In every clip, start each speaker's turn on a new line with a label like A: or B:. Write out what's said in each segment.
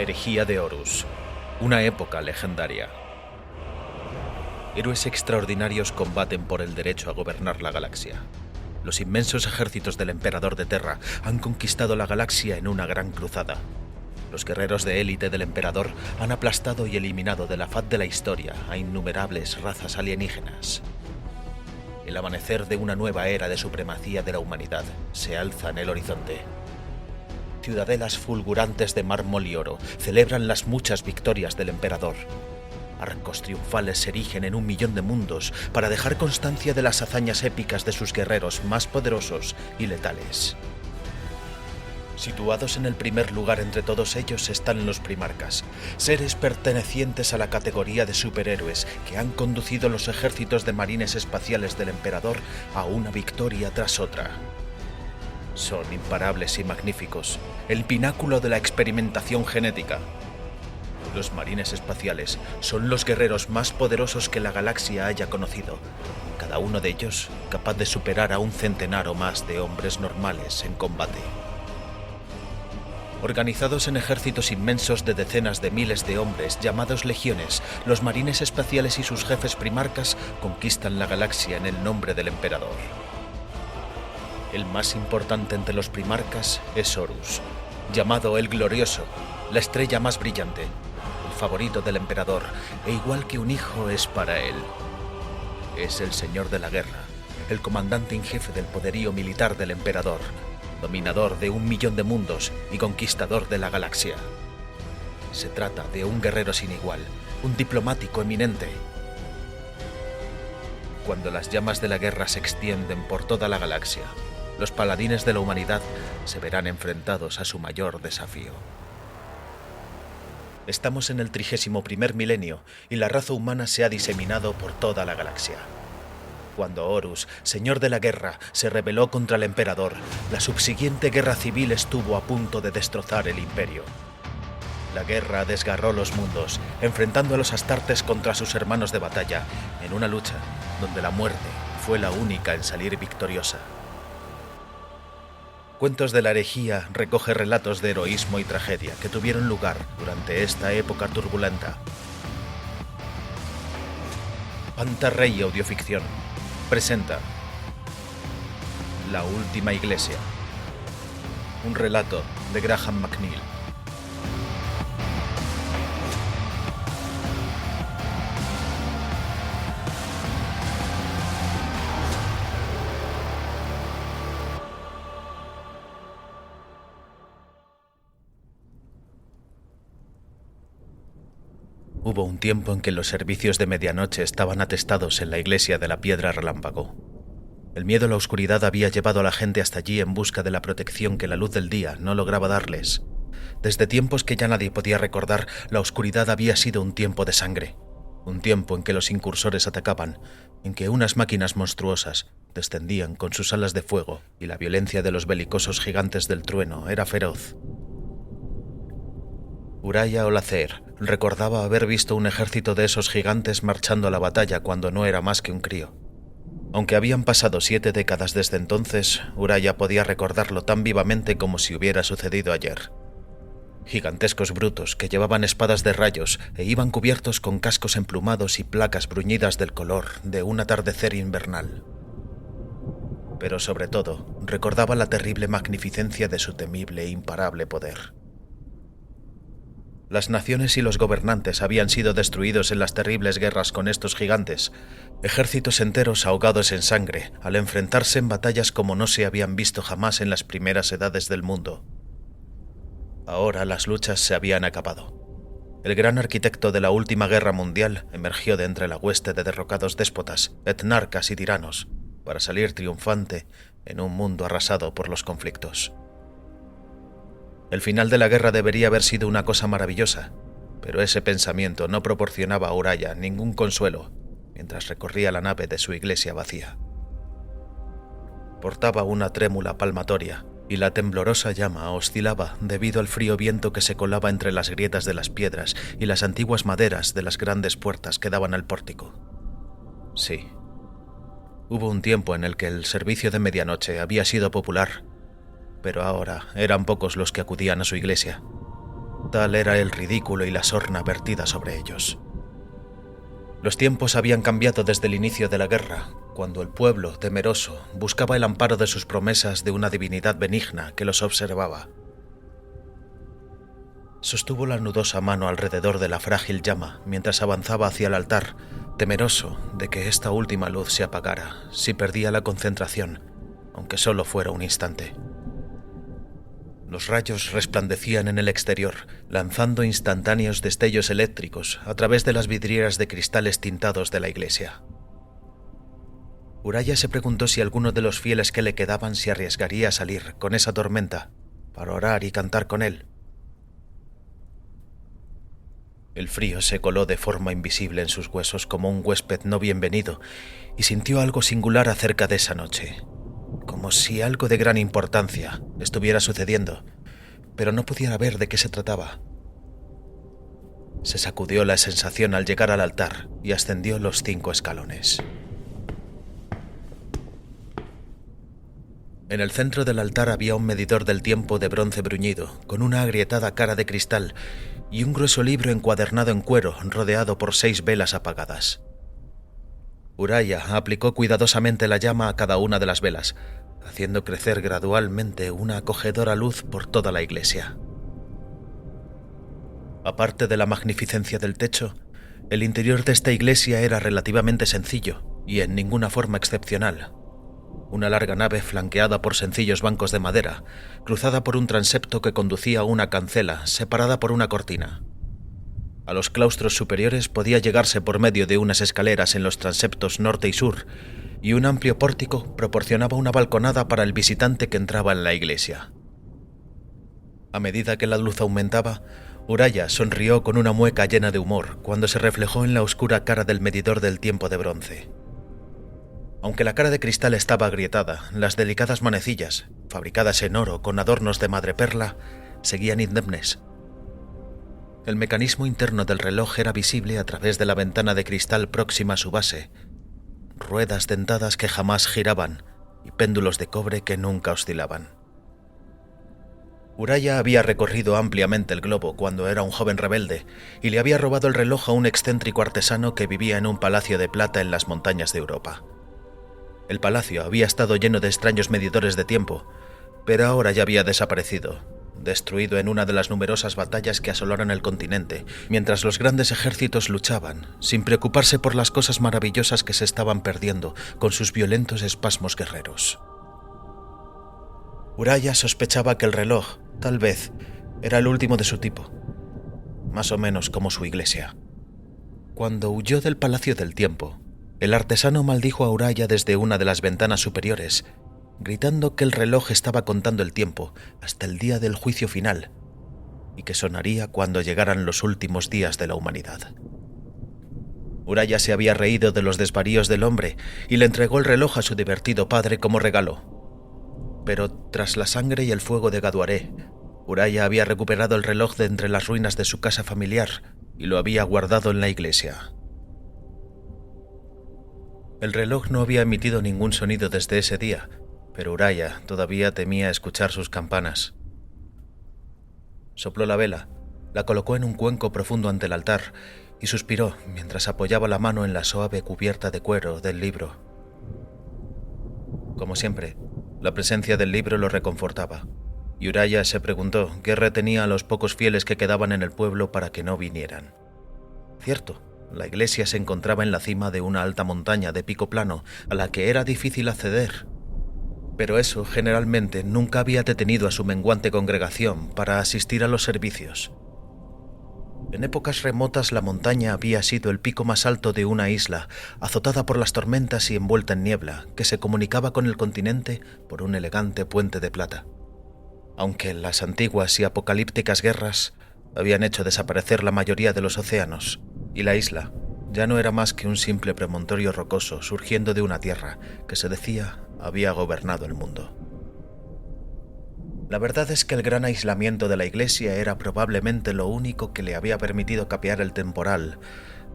A: herejía de Horus, una época legendaria. Héroes extraordinarios combaten por el derecho a gobernar la galaxia. Los inmensos ejércitos del Emperador de Terra han conquistado la galaxia en una gran cruzada. Los guerreros de élite del Emperador han aplastado y eliminado de la faz de la historia a innumerables razas alienígenas. El amanecer de una nueva era de supremacía de la humanidad se alza en el horizonte. Ciudadelas fulgurantes de mármol y oro celebran las muchas victorias del Emperador. Arcos triunfales se erigen en 1.000.000 de mundos para dejar constancia de las hazañas épicas de sus guerreros más poderosos y letales. Situados en el primer lugar entre todos ellos están los primarcas, seres pertenecientes a la categoría de superhéroes que han conducido los ejércitos de marines espaciales del Emperador a una victoria tras otra. Son imparables y magníficos, el pináculo de la experimentación genética. Los marines espaciales son los guerreros más poderosos que la galaxia haya conocido, cada uno de ellos capaz de superar a 100 o más de hombres normales en combate. Organizados en ejércitos inmensos de decenas de miles de hombres llamados legiones, los marines espaciales y sus jefes primarcas conquistan la galaxia en el nombre del Emperador. El más importante entre los primarcas es Horus, llamado el Glorioso, la estrella más brillante, el favorito del Emperador, e igual que un hijo es para él. Es el señor de la guerra, el comandante en jefe del poderío militar del Emperador, dominador de 1.000.000 de mundos y conquistador de la galaxia. Se trata de un guerrero sin igual, un diplomático eminente. Cuando las llamas de la guerra se extienden por toda la galaxia, los paladines de la humanidad se verán enfrentados a su mayor desafío. Estamos en el 31º milenio y la raza humana se ha diseminado por toda la galaxia. Cuando Horus, señor de la guerra, se rebeló contra el Emperador, la subsiguiente guerra civil estuvo a punto de destrozar el imperio. La guerra desgarró los mundos, enfrentando a los astartes contra sus hermanos de batalla, en una lucha donde la muerte fue la única en salir victoriosa. Cuentos de la herejía recoge relatos de heroísmo y tragedia que tuvieron lugar durante esta época turbulenta. Pantarrey Audioficción presenta La Última Iglesia, un relato de Graham McNeill. Hubo un tiempo en que los servicios de medianoche estaban atestados en la iglesia de la Piedra Relámpago. El miedo a la oscuridad había llevado a la gente hasta allí en busca de la protección que la luz del día no lograba darles. Desde tiempos que ya nadie podía recordar, la oscuridad había sido un tiempo de sangre. Un tiempo en que los incursores atacaban, en que unas máquinas monstruosas descendían con sus alas de fuego y la violencia de los belicosos gigantes del trueno era feroz. Uraya Olacer recordaba haber visto un ejército de esos gigantes marchando a la batalla cuando no era más que un crío. Aunque habían pasado 7 décadas desde entonces, Uraya podía recordarlo tan vivamente como si hubiera sucedido ayer. Gigantescos brutos que llevaban espadas de rayos e iban cubiertos con cascos emplumados y placas bruñidas del color de un atardecer invernal. Pero sobre todo, recordaba la terrible magnificencia de su temible e imparable poder. Las naciones y los gobernantes habían sido destruidos en las terribles guerras con estos gigantes, ejércitos enteros ahogados en sangre al enfrentarse en batallas como no se habían visto jamás en las primeras edades del mundo. Ahora las luchas se habían acabado. El gran arquitecto de la última guerra mundial emergió de entre la hueste de derrocados déspotas, etnarcas y tiranos, para salir triunfante en un mundo arrasado por los conflictos. El final de la guerra debería haber sido una cosa maravillosa, pero ese pensamiento no proporcionaba a Uraya ningún consuelo mientras recorría la nave de su iglesia vacía. Portaba una trémula palmatoria y la temblorosa llama oscilaba debido al frío viento que se colaba entre las grietas de las piedras y las antiguas maderas de las grandes puertas que daban al pórtico. Sí, hubo un tiempo en el que el servicio de medianoche había sido popular, pero ahora eran pocos los que acudían a su iglesia. Tal era el ridículo y la sorna vertida sobre ellos. Los tiempos habían cambiado desde el inicio de la guerra, cuando el pueblo, temeroso, buscaba el amparo de sus promesas de una divinidad benigna que los observaba. Sostuvo la nudosa mano alrededor de la frágil llama mientras avanzaba hacia el altar, temeroso de que esta última luz se apagara si perdía la concentración, aunque solo fuera un instante. Los rayos resplandecían en el exterior, lanzando instantáneos destellos eléctricos a través de las vidrieras de cristales tintados de la iglesia. Uraya se preguntó si alguno de los fieles que le quedaban se arriesgaría a salir con esa tormenta para orar y cantar con él. El frío se coló de forma invisible en sus huesos como un huésped no bienvenido y sintió algo singular acerca de esa noche, como si algo de gran importancia estuviera sucediendo, pero no pudiera ver de qué se trataba. Se sacudió la sensación al llegar al altar y ascendió los 5 escalones. En el centro del altar había un medidor del tiempo de bronce bruñido, con una agrietada cara de cristal y un grueso libro encuadernado en cuero rodeado por 6 velas apagadas. Uraya aplicó cuidadosamente la llama a cada una de las velas, haciendo crecer gradualmente una acogedora luz por toda la iglesia. Aparte de la magnificencia del techo, el interior de esta iglesia era relativamente sencillo y en ninguna forma excepcional. Una larga nave flanqueada por sencillos bancos de madera, cruzada por un transepto que conducía a una cancela separada por una cortina. A los claustros superiores podía llegarse por medio de unas escaleras en los transeptos norte y sur, y un amplio pórtico proporcionaba una balconada para el visitante que entraba en la iglesia. A medida que la luz aumentaba, Uraya sonrió con una mueca llena de humor cuando se reflejó en la oscura cara del medidor del tiempo de bronce. Aunque la cara de cristal estaba agrietada, las delicadas manecillas, fabricadas en oro con adornos de madreperla, seguían indemnes. El mecanismo interno del reloj era visible a través de la ventana de cristal próxima a su base, ruedas dentadas que jamás giraban y péndulos de cobre que nunca oscilaban. Uraya había recorrido ampliamente el globo cuando era un joven rebelde y le había robado el reloj a un excéntrico artesano que vivía en un palacio de plata en las montañas de Europa. El palacio había estado lleno de extraños medidores de tiempo, pero ahora ya había desaparecido, destruido en una de las numerosas batallas que asolaron el continente, mientras los grandes ejércitos luchaban, sin preocuparse por las cosas maravillosas que se estaban perdiendo con sus violentos espasmos guerreros. Uraya sospechaba que el reloj, tal vez, era el último de su tipo, más o menos como su iglesia. Cuando huyó del Palacio del Tiempo, el artesano maldijo a Uraya desde una de las ventanas superiores, gritando que el reloj estaba contando el tiempo hasta el día del juicio final y que sonaría cuando llegaran los últimos días de la humanidad. Uraya se había reído de los desvaríos del hombre y le entregó el reloj a su divertido padre como regalo. Pero tras la sangre y el fuego de Gaduaré, Uraya había recuperado el reloj de entre las ruinas de su casa familiar y lo había guardado en la iglesia. El reloj no había emitido ningún sonido desde ese día, pero Uraya todavía temía escuchar sus campanas. Sopló la vela, la colocó en un cuenco profundo ante el altar y suspiró mientras apoyaba la mano en la suave cubierta de cuero del libro. Como siempre, la presencia del libro lo reconfortaba, y Uraya se preguntó qué retenía a los pocos fieles que quedaban en el pueblo para que no vinieran. Cierto, la iglesia se encontraba en la cima de una alta montaña de pico plano a la que era difícil acceder, pero eso generalmente nunca había detenido a su menguante congregación para asistir a los servicios. En épocas remotas la montaña había sido el pico más alto de una isla, azotada por las tormentas y envuelta en niebla, que se comunicaba con el continente por un elegante puente de plata. Aunque las antiguas y apocalípticas guerras habían hecho desaparecer la mayoría de los océanos, y la isla ya no era más que un simple promontorio rocoso surgiendo de una tierra que se decía había gobernado el mundo. La verdad es que el gran aislamiento de la iglesia era probablemente lo único que le había permitido capear el temporal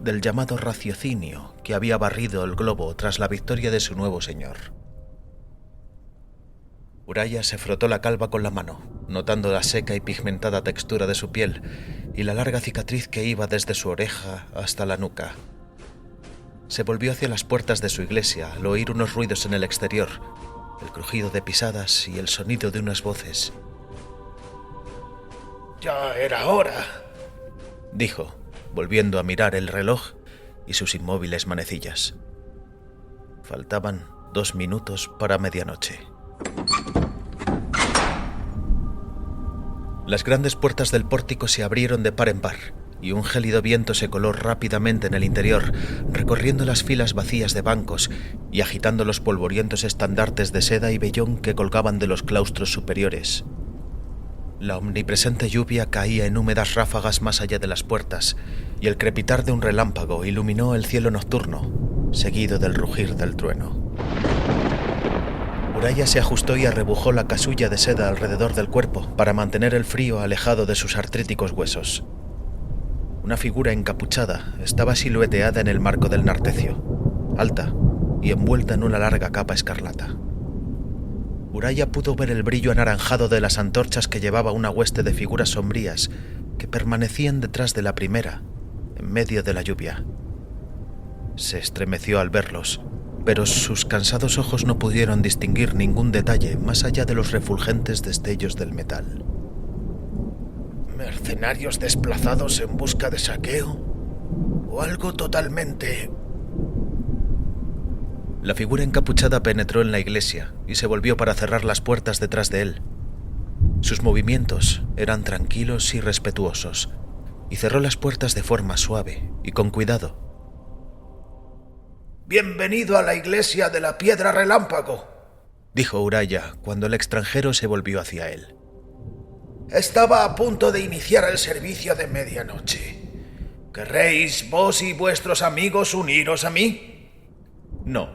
A: del llamado raciocinio que había barrido el globo tras la victoria de su nuevo señor. Uraya se frotó la calva con la mano, notando la seca y pigmentada textura de su piel y la larga cicatriz que iba desde su oreja hasta la nuca. Se volvió hacia las puertas de su iglesia al oír unos ruidos en el exterior, el crujido de pisadas y el sonido de unas voces.
B: «Ya era hora»,
A: dijo, volviendo a mirar el reloj y sus inmóviles manecillas. Faltaban 2 minutos para medianoche. Las grandes puertas del pórtico se abrieron de par en par, y un gélido viento se coló rápidamente en el interior, recorriendo las filas vacías de bancos y agitando los polvorientos estandartes de seda y vellón que colgaban de los claustros superiores. La omnipresente lluvia caía en húmedas ráfagas más allá de las puertas, y el crepitar de un relámpago iluminó el cielo nocturno, seguido del rugir del trueno. Uraya se ajustó y arrebujó la casulla de seda alrededor del cuerpo para mantener el frío alejado de sus artríticos huesos. Una figura encapuchada estaba silueteada en el marco del nartecio, alta y envuelta en una larga capa escarlata. Uraya pudo ver el brillo anaranjado de las antorchas que llevaba una hueste de figuras sombrías que permanecían detrás de la primera, en medio de la lluvia. Se estremeció al verlos, pero sus cansados ojos no pudieron distinguir ningún detalle más allá de los refulgentes destellos del metal.
B: ¿Mercenarios desplazados en busca de saqueo? ¿O algo totalmente...?
A: La figura encapuchada penetró en la iglesia y se volvió para cerrar las puertas detrás de él. Sus movimientos eran tranquilos y respetuosos, y cerró las puertas de forma suave y con cuidado.
B: «Bienvenido a la iglesia de la Piedra Relámpago»,
A: dijo Uraya cuando el extranjero se volvió hacia él.
B: «Estaba a punto de iniciar el servicio de medianoche. ¿Querréis vos y vuestros amigos uniros a mí?»
A: «No»,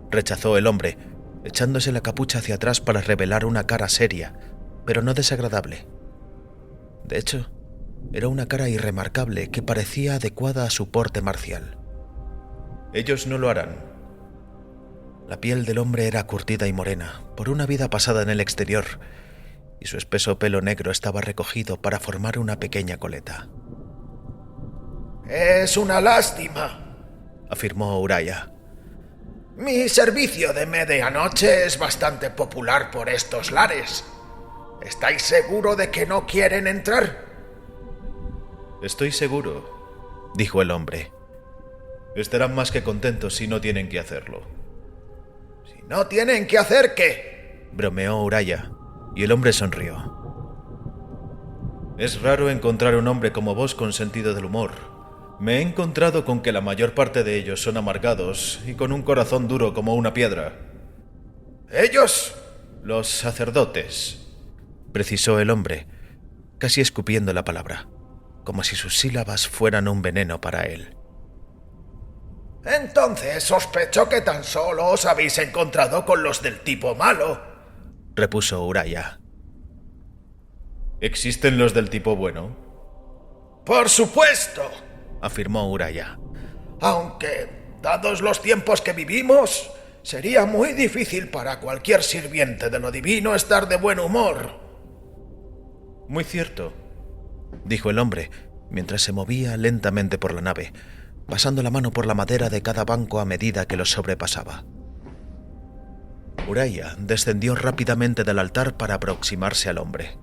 A: rechazó el hombre, echándose la capucha hacia atrás para revelar una cara seria, pero no desagradable. De hecho, era una cara irremarcable que parecía adecuada a su porte marcial. «Ellos no lo harán». La piel del hombre era curtida y morena, por una vida pasada en el exterior, y su espeso pelo negro estaba recogido para formar una pequeña coleta.
B: «Es una lástima»,
A: afirmó Uraya.
B: «Mi servicio de medianoche es bastante popular por estos lares. ¿Estáis seguro de que no quieren entrar?»
A: «Estoy seguro», dijo el hombre. «Estarán más que contentos si no tienen que hacerlo».
B: «¿Si no tienen que hacer qué?»,
A: bromeó Uraya, y el hombre sonrió. «Es raro encontrar un hombre como vos con sentido del humor. Me he encontrado con que la mayor parte de ellos son amargados y con un corazón duro como una piedra».
B: «¿Ellos?»
A: «Los sacerdotes», precisó el hombre, casi escupiendo la palabra, como si sus sílabas fueran un veneno para él.
B: «Entonces sospecho que tan solo os habéis encontrado con los del tipo malo»,
A: repuso Uraya. ¿Existen los del tipo bueno?
B: «Por supuesto»,
A: afirmó Uraya.
B: «Aunque, dados los tiempos que vivimos, sería muy difícil para cualquier sirviente de lo divino estar de buen humor».
A: «Muy cierto», dijo el hombre, mientras se movía lentamente por la nave, pasando la mano por la madera de cada banco a medida que los sobrepasaba. Uraya descendió rápidamente del altar para aproximarse al hombre.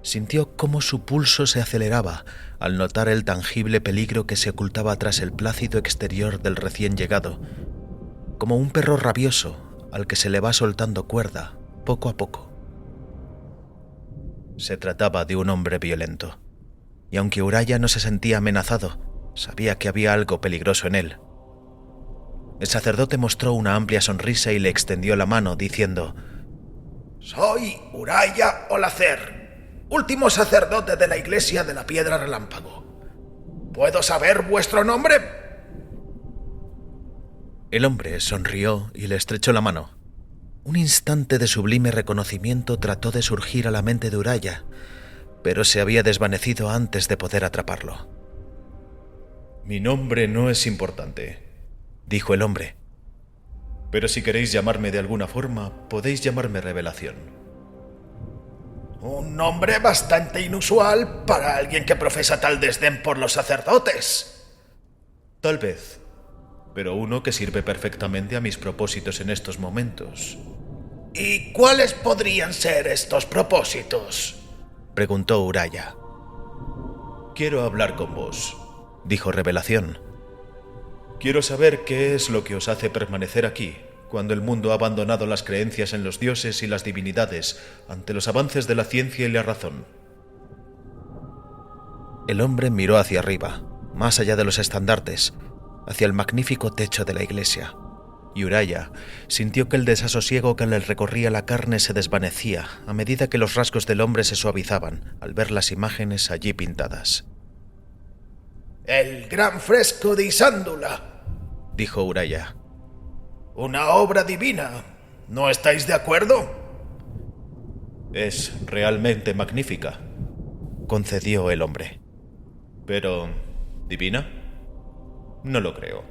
A: Sintió cómo su pulso se aceleraba al notar el tangible peligro que se ocultaba tras el plácido exterior del recién llegado, como un perro rabioso al que se le va soltando cuerda poco a poco. Se trataba de un hombre violento, y aunque Uraya no se sentía amenazado, sabía que había algo peligroso en él. El sacerdote mostró una amplia sonrisa y le extendió la mano, diciendo:
B: «Soy Uraya Olacer, último sacerdote de la iglesia de la Piedra Relámpago. ¿Puedo saber vuestro nombre?»
A: El hombre sonrió y le estrechó la mano. Un instante de sublime reconocimiento trató de surgir a la mente de Uraya, pero se había desvanecido antes de poder atraparlo. «Mi nombre no es importante», dijo el hombre. Pero si queréis llamarme de alguna forma, podéis llamarme Revelación.
B: Un nombre bastante inusual para alguien que profesa tal desdén por los sacerdotes.
A: Tal vez, pero uno que sirve perfectamente a mis propósitos en estos momentos.
B: ¿Y cuáles podrían ser estos propósitos?,
A: preguntó Uraya. Quiero hablar con vos, dijo Revelación. Quiero saber qué es lo que os hace permanecer aquí, cuando el mundo ha abandonado las creencias en los dioses y las divinidades ante los avances de la ciencia y la razón. El hombre miró hacia arriba, más allá de los estandartes, hacia el magnífico techo de la iglesia, y Uraya sintió que el desasosiego que le recorría la carne se desvanecía a medida que los rasgos del hombre se suavizaban al ver las imágenes allí pintadas.
B: El gran fresco de Isándula,
A: dijo Uraya.
B: Una obra divina, ¿no estáis de acuerdo?
A: Es realmente magnífica, concedió el hombre. Pero, ¿divina? No lo creo.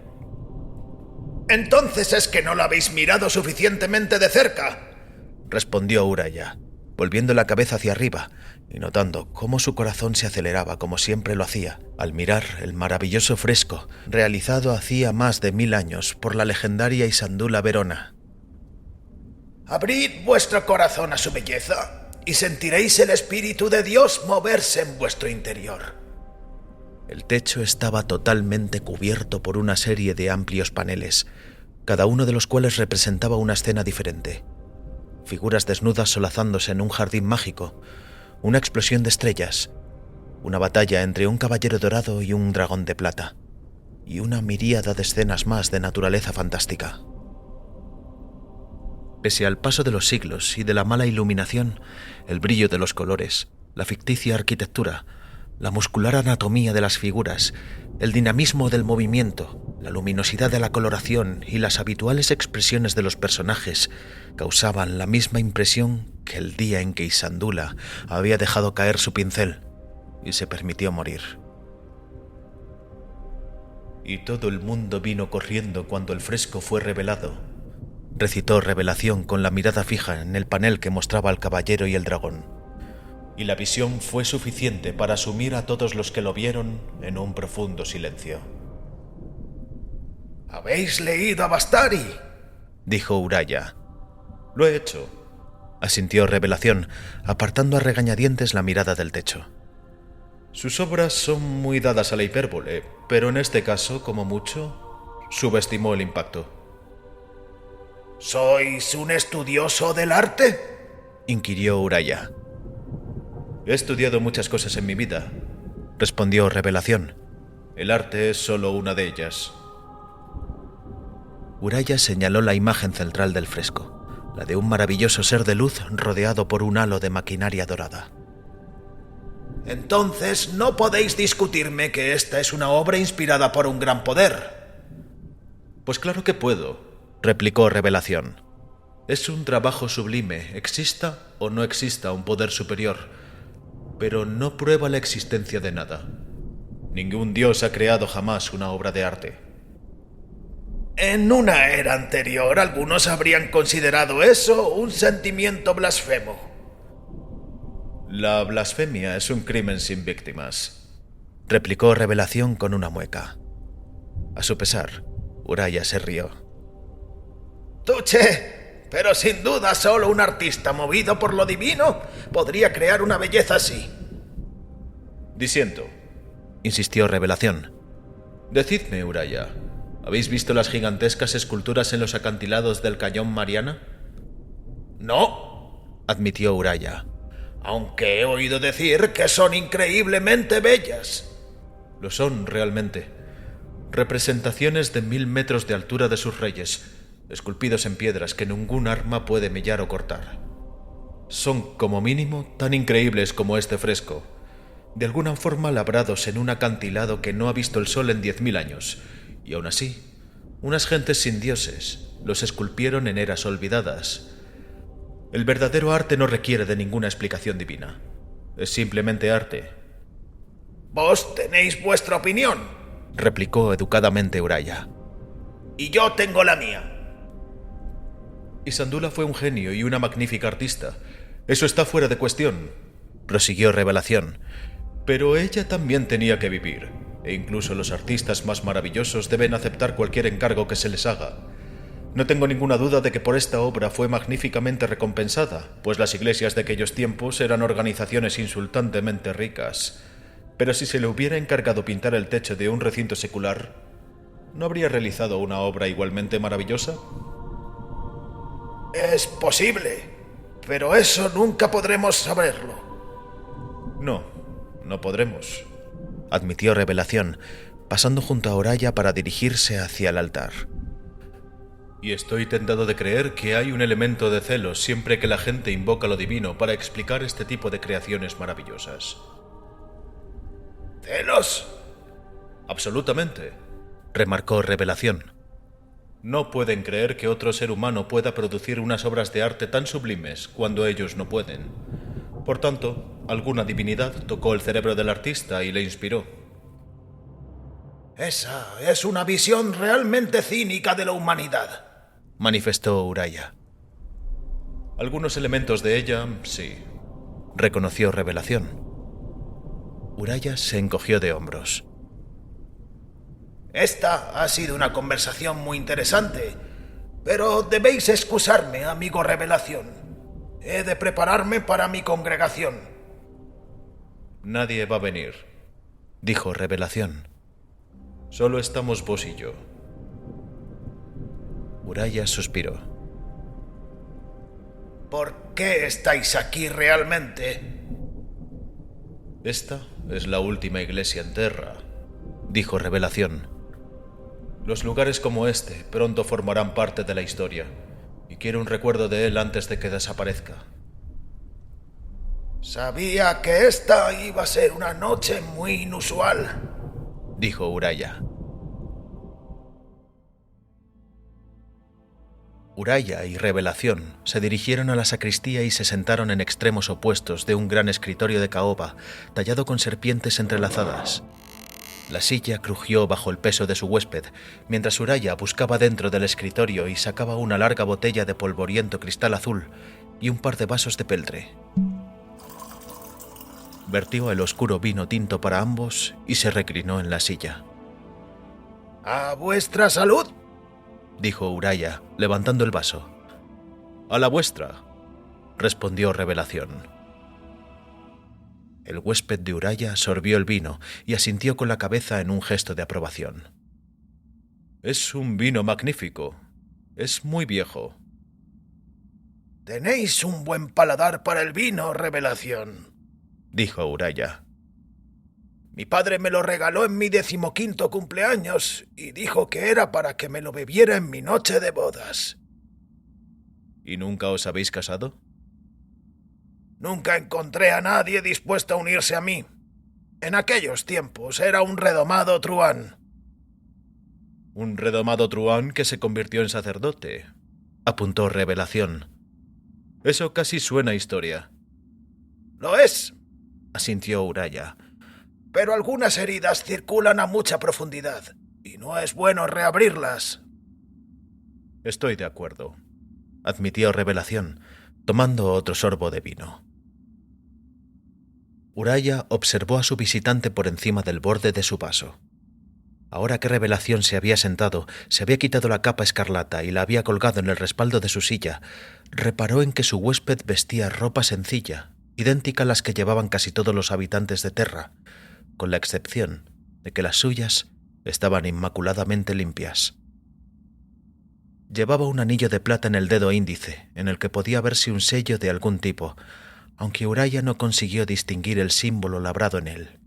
B: Entonces es que no la habéis mirado suficientemente de cerca,
A: respondió Uraya, volviendo la cabeza hacia arriba y notando cómo su corazón se aceleraba como siempre lo hacía al mirar el maravilloso fresco realizado hacía más de 1000 años por la legendaria Isándula Verona.
B: Abrid vuestro corazón a su belleza y sentiréis el Espíritu de Dios moverse en vuestro interior.
A: El techo estaba totalmente cubierto por una serie de amplios paneles, cada uno de los cuales representaba una escena diferente. Figuras desnudas solazándose en un jardín mágico, una explosión de estrellas, una batalla entre un caballero dorado y un dragón de plata, y una miríada de escenas más de naturaleza fantástica. Pese al paso de los siglos y de la mala iluminación, el brillo de los colores, la ficticia arquitectura, la muscular anatomía de las figuras, el dinamismo del movimiento, la luminosidad de la coloración y las habituales expresiones de los personajes causaban la misma impresión que el día en que Isándula había dejado caer su pincel y se permitió morir. Y todo el mundo vino corriendo cuando el fresco fue revelado, recitó Revelación con la mirada fija en el panel que mostraba al caballero y el dragón. Y la visión fue suficiente para sumir a todos los que lo vieron en un profundo silencio.
B: ¿Habéis leído a Bastari?,
A: dijo Uraya. Lo he hecho, asintió Revelación, apartando a regañadientes la mirada del techo. Sus obras son muy dadas a la hipérbole, pero en este caso, como mucho, subestimó el impacto.
B: ¿Sois un estudioso del arte?,
A: inquirió Uraya. He estudiado muchas cosas en mi vida, respondió Revelación. El arte es solo una de ellas. Uraya señaló la imagen central del fresco, la de un maravilloso ser de luz rodeado por un halo de maquinaria dorada.
B: Entonces no podéis discutirme que esta es una obra inspirada por un gran poder.
A: Pues claro que puedo, replicó Revelación. Es un trabajo sublime, exista o no exista un poder superior, pero no prueba la existencia de nada. Ningún dios ha creado jamás una obra de arte.
B: En una era anterior, algunos habrían considerado eso un sentimiento blasfemo.
A: La blasfemia es un crimen sin víctimas, replicó Revelación con una mueca. A su pesar, Uraya se rió.
B: Tuche, pero sin duda solo un artista movido por lo divino podría crear una belleza así.
A: Disiento, insistió Revelación. Decidme, Uraya, ¿habéis visto las gigantescas esculturas en los acantilados del Cañón Mariana?
B: No,
A: admitió Uraya.
B: Aunque he oído decir que son increíblemente bellas.
A: Lo son realmente. Representaciones de 1000 metros de altura de sus reyes, esculpidos en piedras que ningún arma puede mellar o cortar. Son, como mínimo, tan increíbles como este fresco, de alguna forma labrados en un acantilado que no ha visto el sol en 10.000 años, y aún así, unas gentes sin dioses los esculpieron en eras olvidadas. El verdadero arte no requiere de ninguna explicación divina. Es simplemente arte.
B: Vos tenéis vuestra opinión,
A: replicó educadamente Uraya.
B: Y yo tengo la mía.
A: Isandula fue un genio y una magnífica artista. Eso está fuera de cuestión, prosiguió Revelación. Pero ella también tenía que vivir, e incluso los artistas más maravillosos deben aceptar cualquier encargo que se les haga. No tengo ninguna duda de que por esta obra fue magníficamente recompensada, pues las iglesias de aquellos tiempos eran organizaciones insultantemente ricas. Pero si se le hubiera encargado pintar el techo de un recinto secular, ¿no habría realizado una obra igualmente maravillosa?
B: Es posible, pero eso nunca podremos saberlo.
A: No podremos, admitió Revelación, pasando junto a Oraya para dirigirse hacia el altar. Y estoy tentado de creer que hay un elemento de celos siempre que la gente invoca lo divino para explicar este tipo de creaciones maravillosas.
B: ¿Celos?
A: Absolutamente, remarcó Revelación. No pueden creer que otro ser humano pueda producir unas obras de arte tan sublimes cuando ellos no pueden. Por tanto, alguna divinidad tocó el cerebro del artista y le inspiró.
B: Esa es una visión realmente cínica de la humanidad,
A: manifestó Uraya. Algunos elementos de ella, sí, reconoció Revelación. Uraya se encogió de hombros.
B: Esta ha sido una conversación muy interesante, pero debéis excusarme, amigo Revelación. He de prepararme para mi congregación.
A: Nadie va a venir, dijo Revelación. Solo estamos vos y yo. Uraya suspiró.
B: ¿Por qué estáis aquí realmente?
A: Esta es la última iglesia en Terra, dijo Revelación. Los lugares como este pronto formarán parte de la historia, y quiero un recuerdo de él antes de que desaparezca.
B: Sabía que esta iba a ser una noche muy inusual,
A: dijo Uraya. Uraya y Revelación se dirigieron a la sacristía y se sentaron en extremos opuestos de un gran escritorio de caoba, tallado con serpientes entrelazadas. La silla crujió bajo el peso de su huésped, mientras Uraya buscaba dentro del escritorio y sacaba una larga botella de polvoriento cristal azul y un par de vasos de peltre. Vertió el oscuro vino tinto para ambos y se reclinó en la silla.
B: ¡A vuestra salud!,
A: dijo Uraya, levantando el vaso. «A la vuestra», respondió Revelación. El huésped de Uraya sorbió el vino y asintió con la cabeza en un gesto de aprobación. «Es un vino magnífico. Es muy viejo».
B: «Tenéis un buen paladar para el vino, Revelación»,
A: dijo Uraya.
B: «Mi padre me lo regaló en mi 15º cumpleaños y dijo que era para que me lo bebiera en mi noche de bodas».
A: ¿Y nunca os habéis casado?
B: Nunca encontré a nadie dispuesto a unirse a mí. En aquellos tiempos era un redomado truán.
A: Un redomado truán que se convirtió en sacerdote, apuntó Revelación. Eso casi suena a historia.
B: Lo es,
A: asintió Uraya.
B: Pero algunas heridas circulan a mucha profundidad, y no es bueno reabrirlas.
A: Estoy de acuerdo, admitió Revelación, tomando otro sorbo de vino. Uraya observó a su visitante por encima del borde de su vaso. Ahora que Revelación se había sentado, se había quitado la capa escarlata y la había colgado en el respaldo de su silla, reparó en que su huésped vestía ropa sencilla, idéntica a las que llevaban casi todos los habitantes de Terra, con la excepción de que las suyas estaban inmaculadamente limpias. Llevaba un anillo de plata en el dedo índice, en el que podía verse un sello de algún tipo, aunque Uraya no consiguió distinguir el símbolo labrado en él.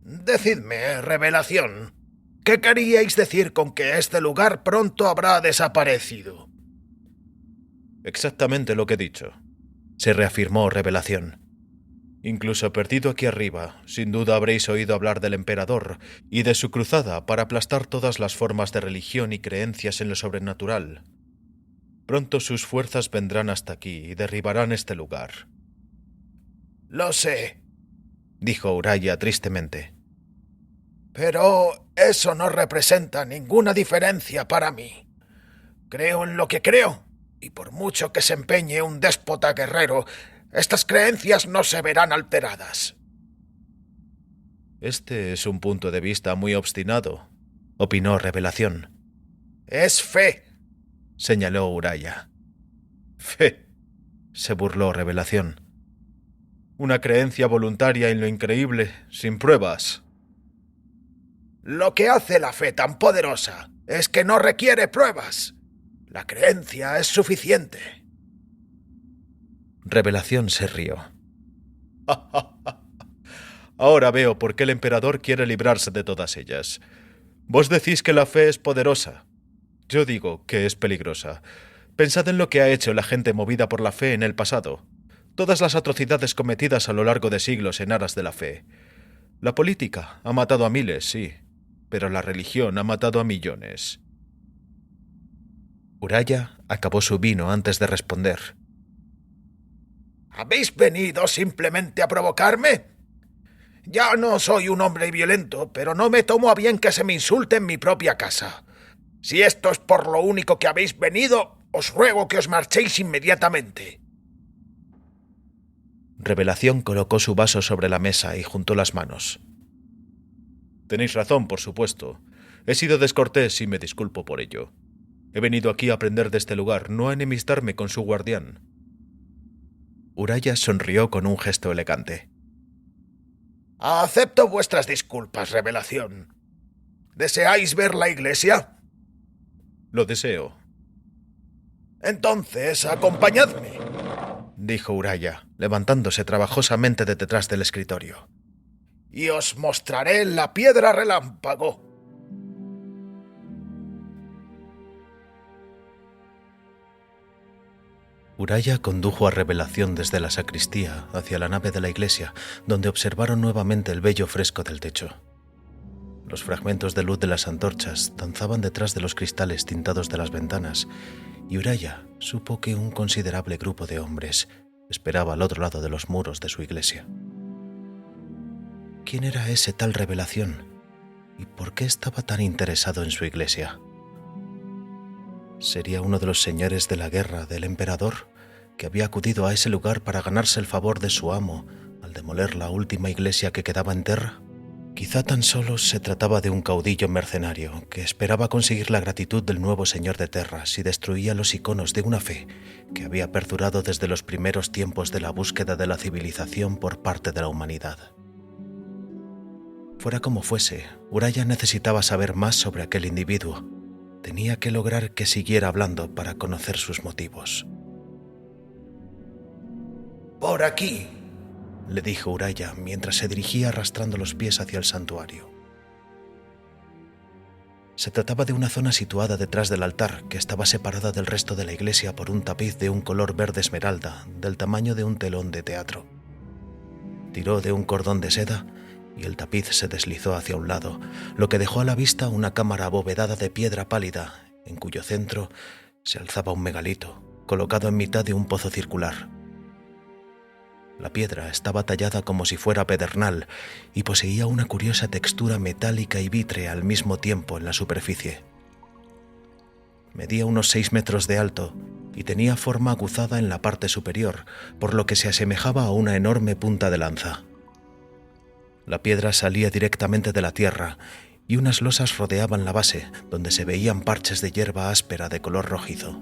B: Decidme, Revelación, ¿qué queríais decir con que este lugar pronto habrá desaparecido?
A: Exactamente lo que he dicho, se reafirmó Revelación. Incluso perdido aquí arriba, sin duda habréis oído hablar del emperador y de su cruzada para aplastar todas las formas de religión y creencias en lo sobrenatural. Pronto sus fuerzas vendrán hasta aquí y derribarán este lugar.
B: Lo sé,
A: dijo Uraya tristemente.
B: Pero eso no representa ninguna diferencia para mí. Creo en lo que creo, y por mucho que se empeñe un déspota guerrero, estas creencias no se verán alteradas.
A: Este es un punto de vista muy obstinado, opinó Revelación.
B: Es fe,
A: señaló Uraya. Fe, se burló Revelación. Una creencia voluntaria en lo increíble, sin pruebas.
B: Lo que hace la fe tan poderosa es que no requiere pruebas. La creencia es suficiente.
A: Revelación se rió. Ahora veo por qué el emperador quiere librarse de todas ellas. Vos decís que la fe es poderosa. Yo digo que es peligrosa. Pensad en lo que ha hecho la gente movida por la fe en el pasado. Todas las atrocidades cometidas a lo largo de siglos en aras de la fe. La política ha matado a miles, sí, pero la religión ha matado a millones. Uraya acabó su vino antes de responder.
B: ¿Habéis venido simplemente a provocarme? Ya no soy un hombre violento, pero no me tomo a bien que se me insulte en mi propia casa. Si esto es por lo único que habéis venido, os ruego que os marchéis inmediatamente.
A: Revelación colocó su vaso sobre la mesa y juntó las manos. Tenéis razón, por supuesto. He sido descortés y me disculpo por ello. He venido aquí a aprender de este lugar, no a enemistarme con su guardián. Uraya sonrió con un gesto elegante.
B: Acepto vuestras disculpas, Revelación. ¿Deseáis ver la iglesia?
A: Lo deseo.
B: Entonces, acompañadme,
A: dijo Uraya, levantándose trabajosamente de detrás del escritorio.
B: Y os mostraré la piedra relámpago.
A: Uraya condujo a Revelación desde la sacristía hacia la nave de la iglesia, donde observaron nuevamente el bello fresco del techo. Los fragmentos de luz de las antorchas danzaban detrás de los cristales tintados de las ventanas, y Uraya supo que un considerable grupo de hombres esperaba al otro lado de los muros de su iglesia. ¿Quién era ese tal Revelación? ¿Y por qué estaba tan interesado en su iglesia? ¿Sería uno de los señores de la guerra del emperador, que había acudido a ese lugar para ganarse el favor de su amo al demoler la última iglesia que quedaba en Terra? Quizá tan solo se trataba de un caudillo mercenario que esperaba conseguir la gratitud del nuevo señor de Terra si destruía los iconos de una fe que había perdurado desde los primeros tiempos de la búsqueda de la civilización por parte de la humanidad. Fuera como fuese, Uraya necesitaba saber más sobre aquel individuo. Tenía que lograr que siguiera hablando para conocer sus motivos.
B: Por aquí,
A: le dijo Uraya mientras se dirigía arrastrando los pies hacia el santuario. Se trataba de una zona situada detrás del altar que estaba separada del resto de la iglesia por un tapiz de un color verde esmeralda del tamaño de un telón de teatro. Tiró de un cordón de seda y el tapiz se deslizó hacia un lado, lo que dejó a la vista una cámara abovedada de piedra pálida, en cuyo centro se alzaba un megalito, colocado en mitad de un pozo circular. La piedra estaba tallada como si fuera pedernal y poseía una curiosa textura metálica y vítrea al mismo tiempo en la superficie. Medía unos 6 metros de alto y tenía forma aguzada en la parte superior, por lo que se asemejaba a una enorme punta de lanza. La piedra salía directamente de la tierra y unas losas rodeaban la base, donde se veían parches de hierba áspera de color rojizo.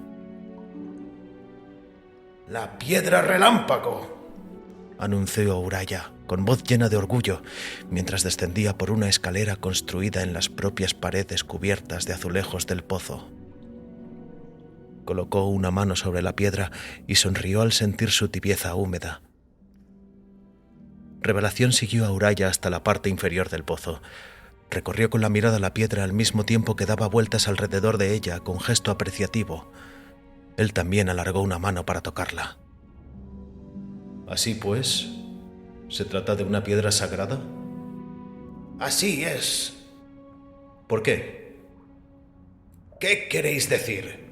B: ¡La piedra relámpago!,
A: anunció Uraya, con voz llena de orgullo, mientras descendía por una escalera construida en las propias paredes cubiertas de azulejos del pozo. Colocó una mano sobre la piedra y sonrió al sentir su tibieza húmeda. Revelación siguió a Uraya hasta la parte inferior del pozo. Recorrió con la mirada la piedra al mismo tiempo que daba vueltas alrededor de ella con gesto apreciativo. Él también alargó una mano para tocarla. Así pues, ¿se trata de una piedra sagrada?
B: Así es.
A: ¿Por qué?
B: ¿Qué queréis decir?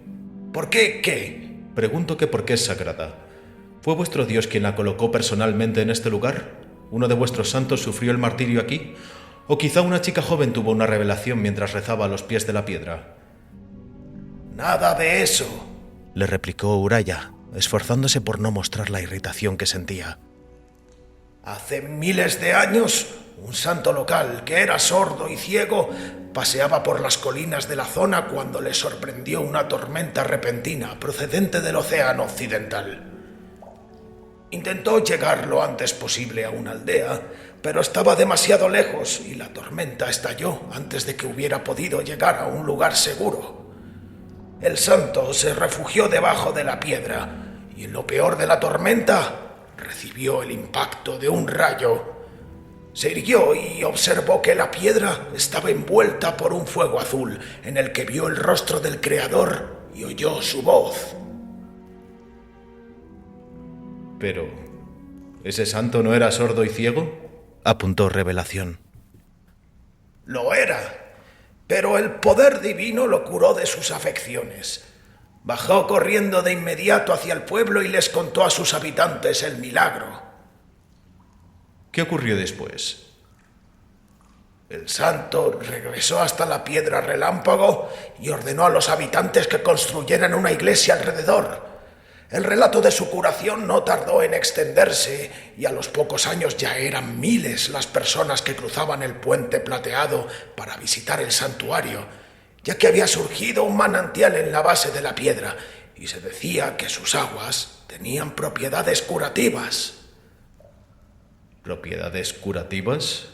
B: ¿Por qué qué?
A: Pregunto que por qué es sagrada. ¿Fue vuestro Dios quien la colocó personalmente en este lugar? ¿Uno de vuestros santos sufrió el martirio aquí? ¿O quizá una chica joven tuvo una revelación mientras rezaba a los pies de la piedra?
B: Nada de eso,
A: le replicó Uraya, esforzándose por no mostrar la irritación que sentía.
B: Hace miles de años, un santo local que era sordo y ciego paseaba por las colinas de la zona cuando le sorprendió una tormenta repentina procedente del océano occidental. Intentó llegar lo antes posible a una aldea, pero estaba demasiado lejos y la tormenta estalló antes de que hubiera podido llegar a un lugar seguro. El santo se refugió debajo de la piedra y en lo peor de la tormenta recibió el impacto de un rayo. Se irguió y observó que la piedra estaba envuelta por un fuego azul en el que vio el rostro del Creador y oyó su voz.
A: Pero, ¿ese santo no era sordo y ciego?, apuntó Revelación.
B: Lo era, pero el poder divino lo curó de sus afecciones. Bajó corriendo de inmediato hacia el pueblo y les contó a sus habitantes el milagro.
A: ¿Qué ocurrió después?
B: El santo regresó hasta la piedra relámpago y ordenó a los habitantes que construyeran una iglesia alrededor. El relato de su curación no tardó en extenderse y a los pocos años ya eran miles las personas que cruzaban el puente plateado para visitar el santuario, ya que había surgido un manantial en la base de la piedra y se decía que sus aguas tenían propiedades curativas.
A: ¿Propiedades curativas?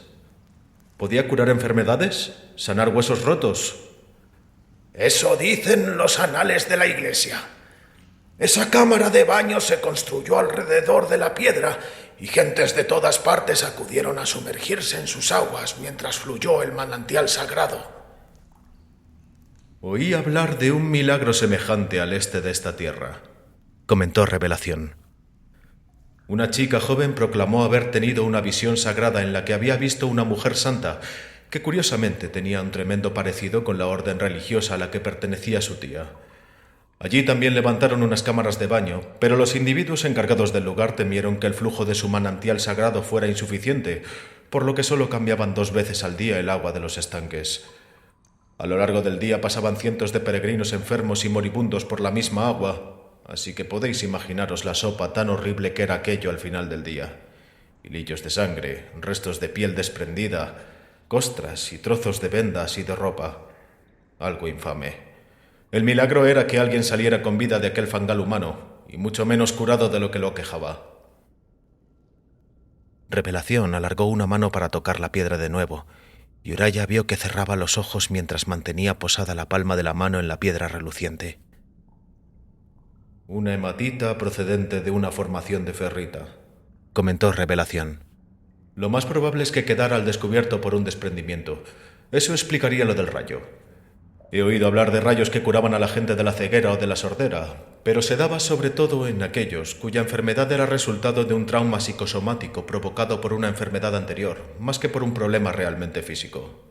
A: ¿Podía curar enfermedades? ¿Sanar huesos rotos?
B: Eso dicen los anales de la iglesia. Esa cámara de baño se construyó alrededor de la piedra y gentes de todas partes acudieron a sumergirse en sus aguas mientras fluyó el manantial sagrado.
A: Oí hablar de un milagro semejante al este de esta tierra, comentó Revelación. Una chica joven proclamó haber tenido una visión sagrada en la que había visto una mujer santa que curiosamente tenía un tremendo parecido con la orden religiosa a la que pertenecía su tía. Allí también levantaron unas cámaras de baño, pero los individuos encargados del lugar temieron que el flujo de su manantial sagrado fuera insuficiente, por lo que solo cambiaban 2 veces al día el agua de los estanques. A lo largo del día pasaban cientos de peregrinos enfermos y moribundos por la misma agua, así que podéis imaginaros la sopa tan horrible que era aquello al final del día. Hilillos de sangre, restos de piel desprendida, costras y trozos de vendas y de ropa. Algo infame. El milagro era que alguien saliera con vida de aquel fangal humano, y mucho menos curado de lo que lo aquejaba. Revelación alargó una mano para tocar la piedra de nuevo, y Uraya vio que cerraba los ojos mientras mantenía posada la palma de la mano en la piedra reluciente. Una hematita procedente de una formación de ferrita, comentó Revelación. Lo más probable es que quedara al descubierto por un desprendimiento. Eso explicaría lo del rayo. He oído hablar de rayos que curaban a la gente de la ceguera o de la sordera, pero se daba sobre todo en aquellos cuya enfermedad era resultado de un trauma psicosomático provocado por una enfermedad anterior, más que por un problema realmente físico.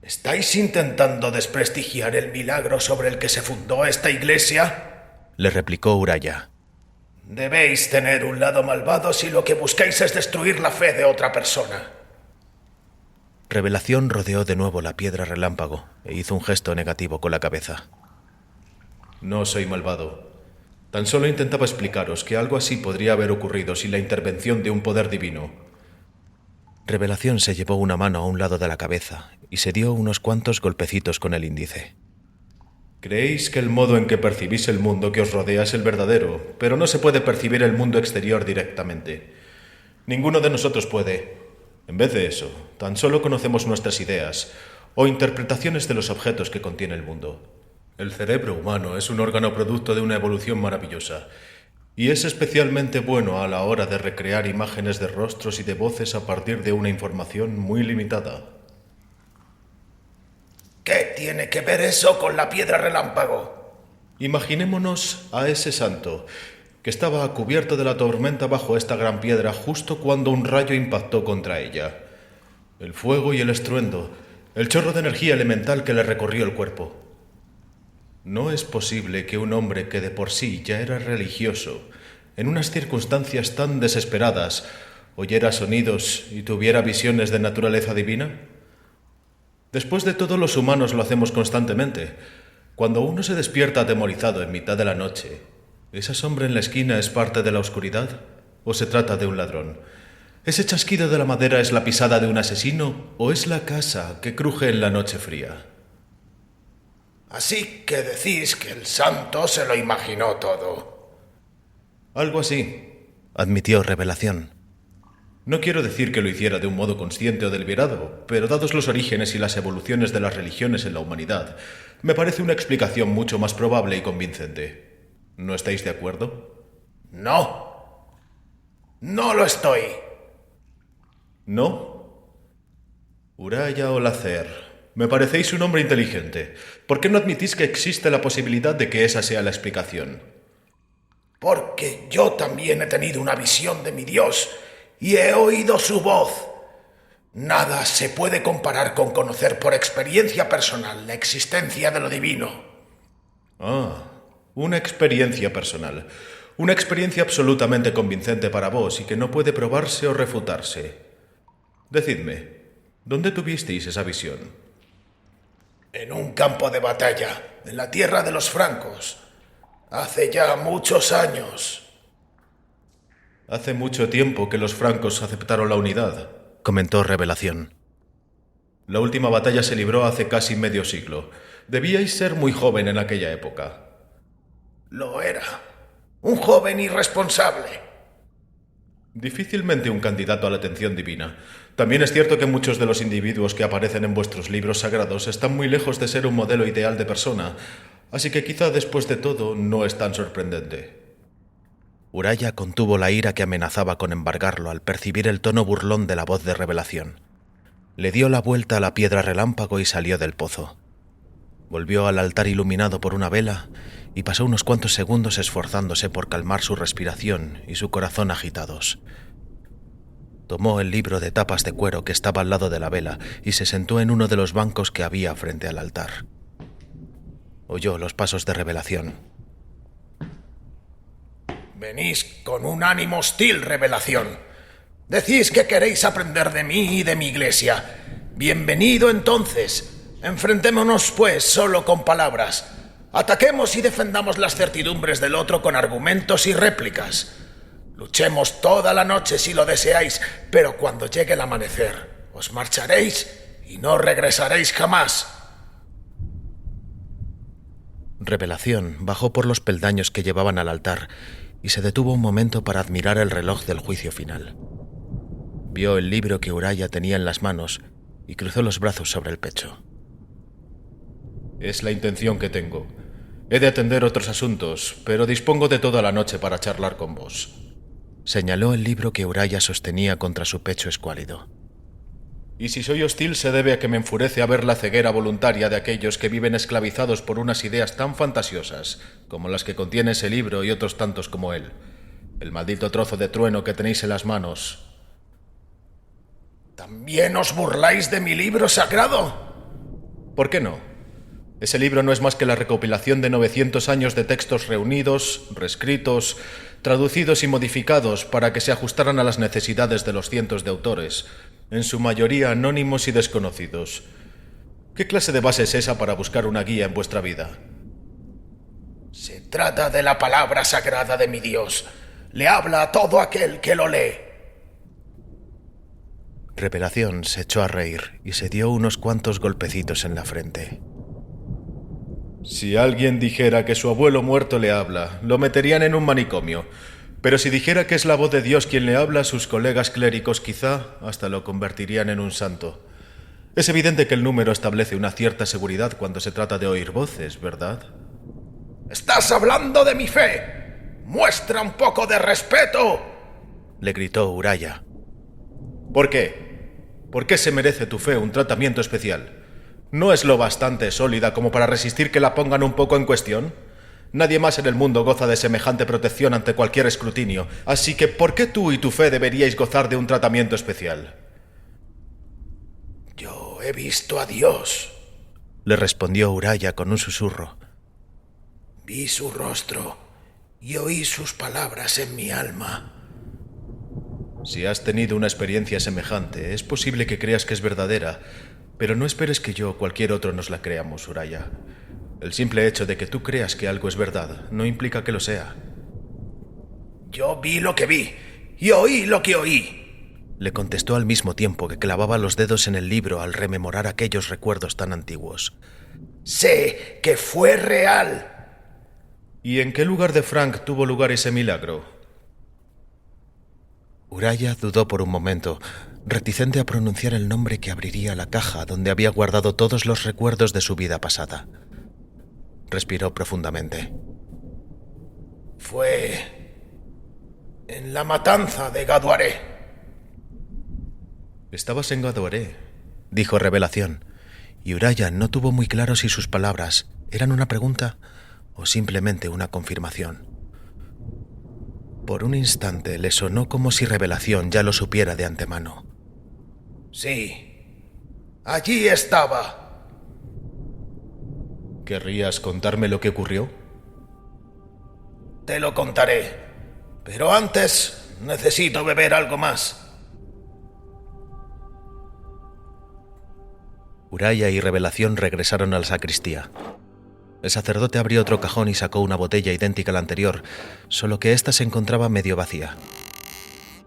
B: ¿Estáis intentando desprestigiar el milagro sobre el que se fundó esta iglesia?,
A: le replicó Uraya.
B: Debéis tener un lado malvado si lo que buscáis es destruir la fe de otra persona.
A: Revelación rodeó de nuevo la piedra relámpago e hizo un gesto negativo con la cabeza. No soy malvado. Tan solo intentaba explicaros que algo así podría haber ocurrido sin la intervención de un poder divino. Revelación se llevó una mano a un lado de la cabeza y se dio unos cuantos golpecitos con el índice. Creéis que el modo en que percibís el mundo que os rodea es el verdadero, pero no se puede percibir el mundo exterior directamente. Ninguno de nosotros puede. En vez de eso, tan solo conocemos nuestras ideas o interpretaciones de los objetos que contiene el mundo. El cerebro humano es un órgano producto de una evolución maravillosa y es especialmente bueno a la hora de recrear imágenes de rostros y de voces a partir de una información muy limitada.
B: ¿Qué tiene que ver eso con la piedra relámpago?
A: Imaginémonos a ese santo que estaba cubierto de la tormenta bajo esta gran piedra justo cuando un rayo impactó contra ella. El fuego y el estruendo, el chorro de energía elemental que le recorrió el cuerpo. No es posible que un hombre que de por sí ya era religioso, en unas circunstancias tan desesperadas, oyera sonidos y tuviera visiones de naturaleza divina. Después de todo, los humanos lo hacemos constantemente. Cuando uno se despierta atemorizado en mitad de la noche, ¿esa sombra en la esquina es parte de la oscuridad o se trata de un ladrón? ¿Ese chasquido de la madera es la pisada de un asesino o es la casa que cruje en la noche fría?
B: Así que decís que el santo se lo imaginó todo.
A: Algo así, admitió Revelación. No quiero decir que lo hiciera de un modo consciente o deliberado, pero dados los orígenes y las evoluciones de las religiones en la humanidad, me parece una explicación mucho más probable y convincente. ¿No estáis de acuerdo?
B: No. No lo estoy.
A: ¿No? Uraya Olacer, me parecéis un hombre inteligente. ¿Por qué no admitís que existe la posibilidad de que esa sea la explicación?
B: Porque yo también he tenido una visión de mi Dios y he oído su voz. Nada se puede comparar con conocer por experiencia personal la existencia de lo divino.
A: Ah, una experiencia personal. Una experiencia absolutamente convincente para vos y que no puede probarse o refutarse. Decidme, ¿dónde tuvisteis esa visión?
B: En un campo de batalla, en la tierra de los francos. Hace ya muchos años.
A: Hace mucho tiempo que los francos aceptaron la unidad, comentó Revelación. La última batalla se libró hace casi medio siglo. Debíais ser muy joven en aquella época.
B: Lo era. Un joven irresponsable.
A: Difícilmente un candidato a la atención divina. También es cierto que muchos de los individuos que aparecen en vuestros libros sagrados están muy lejos de ser un modelo ideal de persona, así que quizá después de todo no es tan sorprendente. Uraya contuvo la ira que amenazaba con embargarlo al percibir el tono burlón de la voz de Revelación. Le dio la vuelta a la piedra relámpago y salió del pozo. Volvió al altar iluminado por una vela y pasó unos cuantos segundos esforzándose por calmar su respiración y su corazón agitados. Tomó el libro de tapas de cuero que estaba al lado de la vela y se sentó en uno de los bancos que había frente al altar. Oyó los pasos de Revelación.
B: Venís con un ánimo hostil, Revelación. Decís que queréis aprender de mí y de mi iglesia. Bienvenido entonces. Enfrentémonos, pues, solo con palabras. Ataquemos y defendamos las certidumbres del otro con argumentos y réplicas. Luchemos toda la noche si lo deseáis, pero cuando llegue el amanecer, os marcharéis y no regresaréis jamás.
A: Revelación bajó por los peldaños que llevaban al altar y se detuvo un momento para admirar el reloj del juicio final. Vio el libro que Uraya tenía en las manos y cruzó los brazos sobre el pecho. Es la intención que tengo. He de atender otros asuntos, pero dispongo de toda la noche para charlar con vos. Señaló el libro que Uraya sostenía contra su pecho escuálido. Y si soy hostil se debe a que me enfurece a ver la ceguera voluntaria de aquellos que viven esclavizados por unas ideas tan fantasiosas como las que contiene ese libro y otros tantos como él. El maldito trozo de trueno que tenéis en las manos.
B: ¿También os burláis de mi libro sagrado?
A: ¿Por qué no? Ese libro no es más que la recopilación de 900 años de textos reunidos, reescritos, traducidos y modificados para que se ajustaran a las necesidades de los cientos de autores, en su mayoría anónimos y desconocidos. ¿Qué clase de base es esa para buscar una guía en vuestra vida?
B: Se trata de la palabra sagrada de mi Dios. Le habla a todo aquel que lo lee.
A: Revelación se echó a reír y se dio unos cuantos golpecitos en la frente. Si alguien dijera que su abuelo muerto le habla, lo meterían en un manicomio. Pero si dijera que es la voz de Dios quien le habla, sus colegas clérigos quizá hasta lo convertirían en un santo. Es evidente que el número establece una cierta seguridad cuando se trata de oír voces, ¿verdad?
B: ¡Estás hablando de mi fe! ¡Muestra un poco de respeto!,
A: le gritó Uraya. ¿Por qué? ¿Por qué se merece tu fe un tratamiento especial? ¿No es lo bastante sólida como para resistir que la pongan un poco en cuestión? Nadie más en el mundo goza de semejante protección ante cualquier escrutinio, así que ¿por qué tú y tu fe deberíais gozar de un tratamiento especial?
B: Yo he visto a Dios,
A: le respondió Uraya con un susurro.
B: Vi su rostro y oí sus palabras en mi alma.
A: Si has tenido una experiencia semejante, es posible que creas que es verdadera, pero no esperes que yo o cualquier otro nos la creamos, Uraya. El simple hecho de que tú creas que algo es verdad no implica que lo sea.
B: Yo vi lo que vi y oí lo que oí,
A: le contestó al mismo tiempo que clavaba los dedos en el libro al rememorar aquellos recuerdos tan antiguos.
B: Sé que fue real.
A: ¿Y en qué lugar de Frank tuvo lugar ese milagro? Uraya dudó por un momento, reticente a pronunciar el nombre que abriría la caja donde había guardado todos los recuerdos de su vida pasada. Respiró profundamente.
B: Fue en la matanza de Gaduaré.
A: Estabas en Gaduaré, dijo Revelación, y Uraya no tuvo muy claro si sus palabras eran una pregunta o simplemente una confirmación. Por un instante le sonó como si Revelación ya lo supiera de antemano.
B: Sí, allí estaba.
A: ¿Querrías contarme lo que ocurrió?
B: Te lo contaré, pero antes necesito beber algo más.
A: Uraya y Revelación regresaron a la sacristía. El sacerdote abrió otro cajón y sacó una botella idéntica a la anterior, solo que ésta se encontraba medio vacía.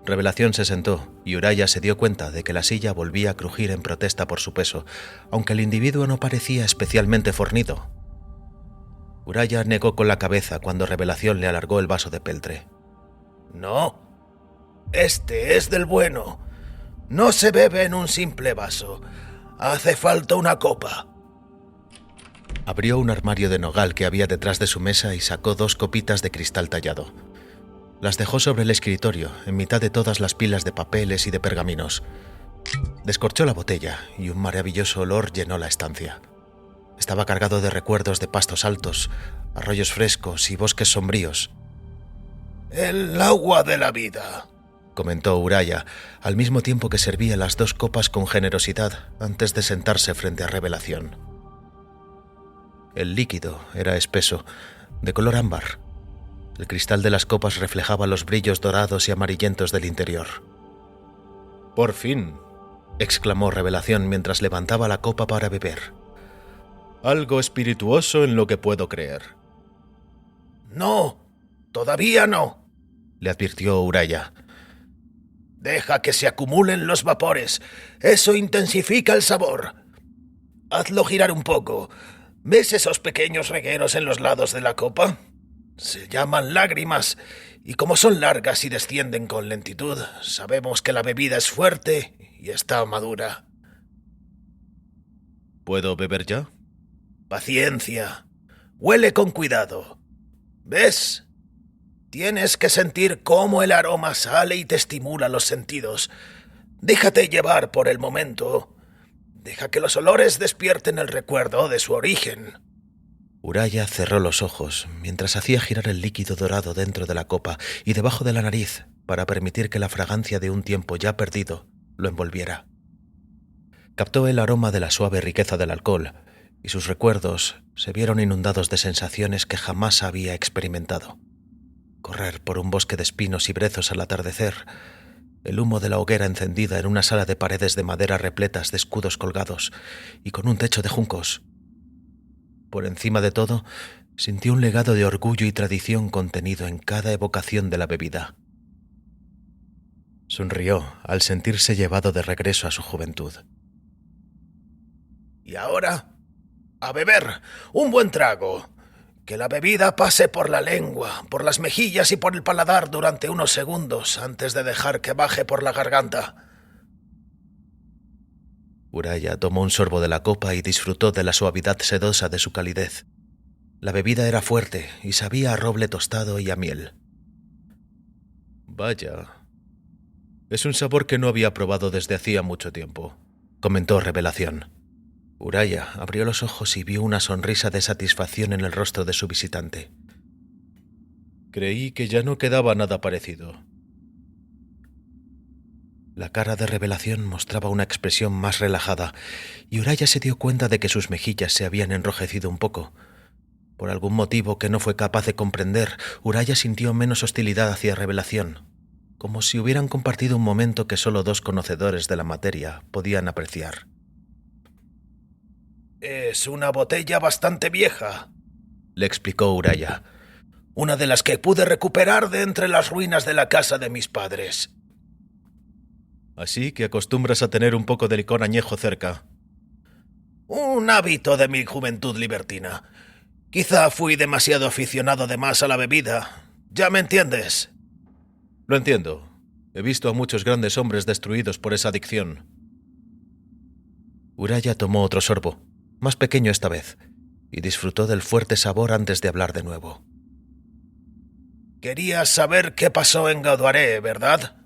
A: Revelación se sentó y Uraya se dio cuenta de que la silla volvía a crujir en protesta por su peso, aunque el individuo no parecía especialmente fornido. Uraya negó con la cabeza cuando Revelación le alargó el vaso de peltre.
B: No, este es del bueno. No se bebe en un simple vaso. Hace falta una copa.
A: Abrió un armario de nogal que había detrás de su mesa y sacó 2 copitas de cristal tallado. Las dejó sobre el escritorio, en mitad de todas las pilas de papeles y de pergaminos. Descorchó la botella y un maravilloso olor llenó la estancia. Estaba cargado de recuerdos de pastos altos, arroyos frescos y bosques sombríos.
B: El agua de la vida,
A: comentó Uraya, al mismo tiempo que servía las 2 copas con generosidad antes de sentarse frente a Revelación. El líquido era espeso, de color ámbar. El cristal de las copas reflejaba los brillos dorados y amarillentos del interior. «Por fin», exclamó Revelación mientras levantaba la copa para beber. «Algo espirituoso en lo que puedo creer».
B: No, todavía no,
A: le advirtió Uraya.
B: Deja que se acumulen los vapores. Eso intensifica el sabor. Hazlo girar un poco. ¿Ves esos pequeños regueros en los lados de la copa? Se llaman lágrimas, y como son largas y descienden con lentitud, sabemos que la bebida es fuerte y está madura.
A: ¿Puedo beber ya?
B: Paciencia. Huele con cuidado. ¿Ves? Tienes que sentir cómo el aroma sale y te estimula los sentidos. Déjate llevar por el momento. Deja que los olores despierten el recuerdo de su origen.
A: Uraya cerró los ojos mientras hacía girar el líquido dorado dentro de la copa y debajo de la nariz para permitir que la fragancia de un tiempo ya perdido lo envolviera. Captó el aroma de la suave riqueza del alcohol y sus recuerdos se vieron inundados de sensaciones que jamás había experimentado. Correr por un bosque de espinos y brezos al atardecer, el humo de la hoguera encendida en una sala de paredes de madera repletas de escudos colgados y con un techo de juncos. Por encima de todo, sintió un legado de orgullo y tradición contenido en cada evocación de la bebida. Sonrió al sentirse llevado de regreso a su juventud.
B: ¿Y ahora? A beber, un buen trago. Que la bebida pase por la lengua, por las mejillas y por el paladar durante unos segundos antes de dejar que baje por la garganta.
A: Uraya tomó un sorbo de la copa y disfrutó de la suavidad sedosa de su calidez. La bebida era fuerte y sabía a roble tostado y a miel. Vaya, es un sabor que no había probado desde hacía mucho tiempo, comentó Revelación. Uraya abrió los ojos y vio una sonrisa de satisfacción en el rostro de su visitante. Creí que ya no quedaba nada parecido. La cara de Revelación mostraba una expresión más relajada, y Uraya se dio cuenta de que sus mejillas se habían enrojecido un poco. Por algún motivo que no fue capaz de comprender, Uraya sintió menos hostilidad hacia Revelación, como si hubieran compartido un momento que solo 2 conocedores de la materia podían apreciar.
B: Es una botella bastante vieja,
A: le explicó Uraya.
B: Una de las que pude recuperar de entre las ruinas de la casa de mis padres.
A: Así que acostumbras a tener un poco de licor añejo cerca.
B: Un hábito de mi juventud libertina. Quizá fui demasiado aficionado de más a la bebida. ¿Ya me entiendes?
A: Lo entiendo. He visto a muchos grandes hombres destruidos por esa adicción. Uraya tomó otro sorbo, más pequeño esta vez, y disfrutó del fuerte sabor antes de hablar de nuevo.
B: Querías saber qué pasó en Gaudoiré, ¿verdad?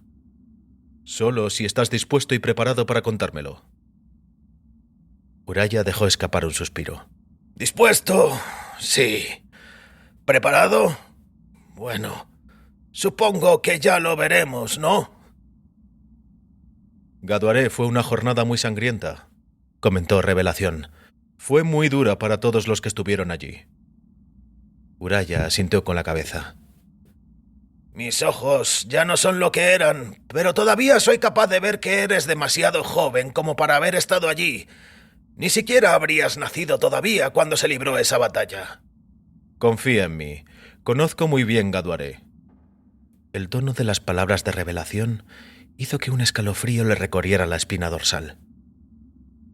A: Solo si estás dispuesto y preparado para contármelo. Uraya dejó escapar un suspiro.
B: ¿Dispuesto? Sí. ¿Preparado? Bueno, supongo que ya lo veremos, ¿no?
A: Gaudoiré fue una jornada muy sangrienta, comentó Revelación. Fue muy dura para todos los que estuvieron allí. Uraya asintió con la cabeza.
B: Mis ojos ya no son lo que eran, pero todavía soy capaz de ver que eres demasiado joven como para haber estado allí. Ni siquiera habrías nacido todavía cuando se libró esa batalla.
A: Confía en mí. Conozco muy bien Gaudoiré. El tono de las palabras de Revelación hizo que un escalofrío le recorriera la espina dorsal.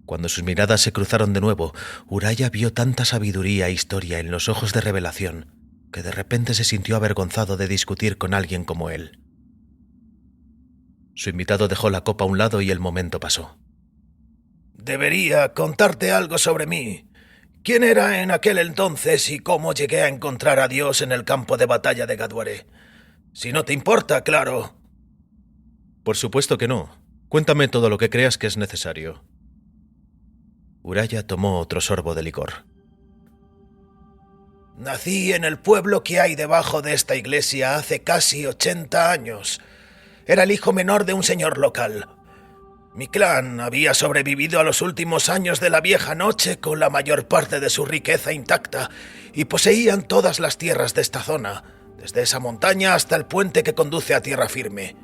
A: Cuando sus miradas se cruzaron de nuevo, Uraya vio tanta sabiduría e historia en los ojos de Revelación que de repente se sintió avergonzado de discutir con alguien como él. Su invitado dejó la copa a un lado y el momento pasó.
B: Debería contarte algo sobre mí. ¿Quién era en aquel entonces y cómo llegué a encontrar a Dios en el campo de batalla de Gaudoiré? Si no te importa, claro.
A: Por supuesto que no. Cuéntame todo lo que creas que es necesario. Uraya tomó otro sorbo de licor.
B: Nací en el pueblo que hay debajo de esta iglesia hace casi 80 años. Era el hijo menor de un señor local. Mi clan había sobrevivido a los últimos años de la vieja noche con la mayor parte de su riqueza intacta y poseían todas las tierras de esta zona, desde esa montaña hasta el puente que conduce a tierra firme.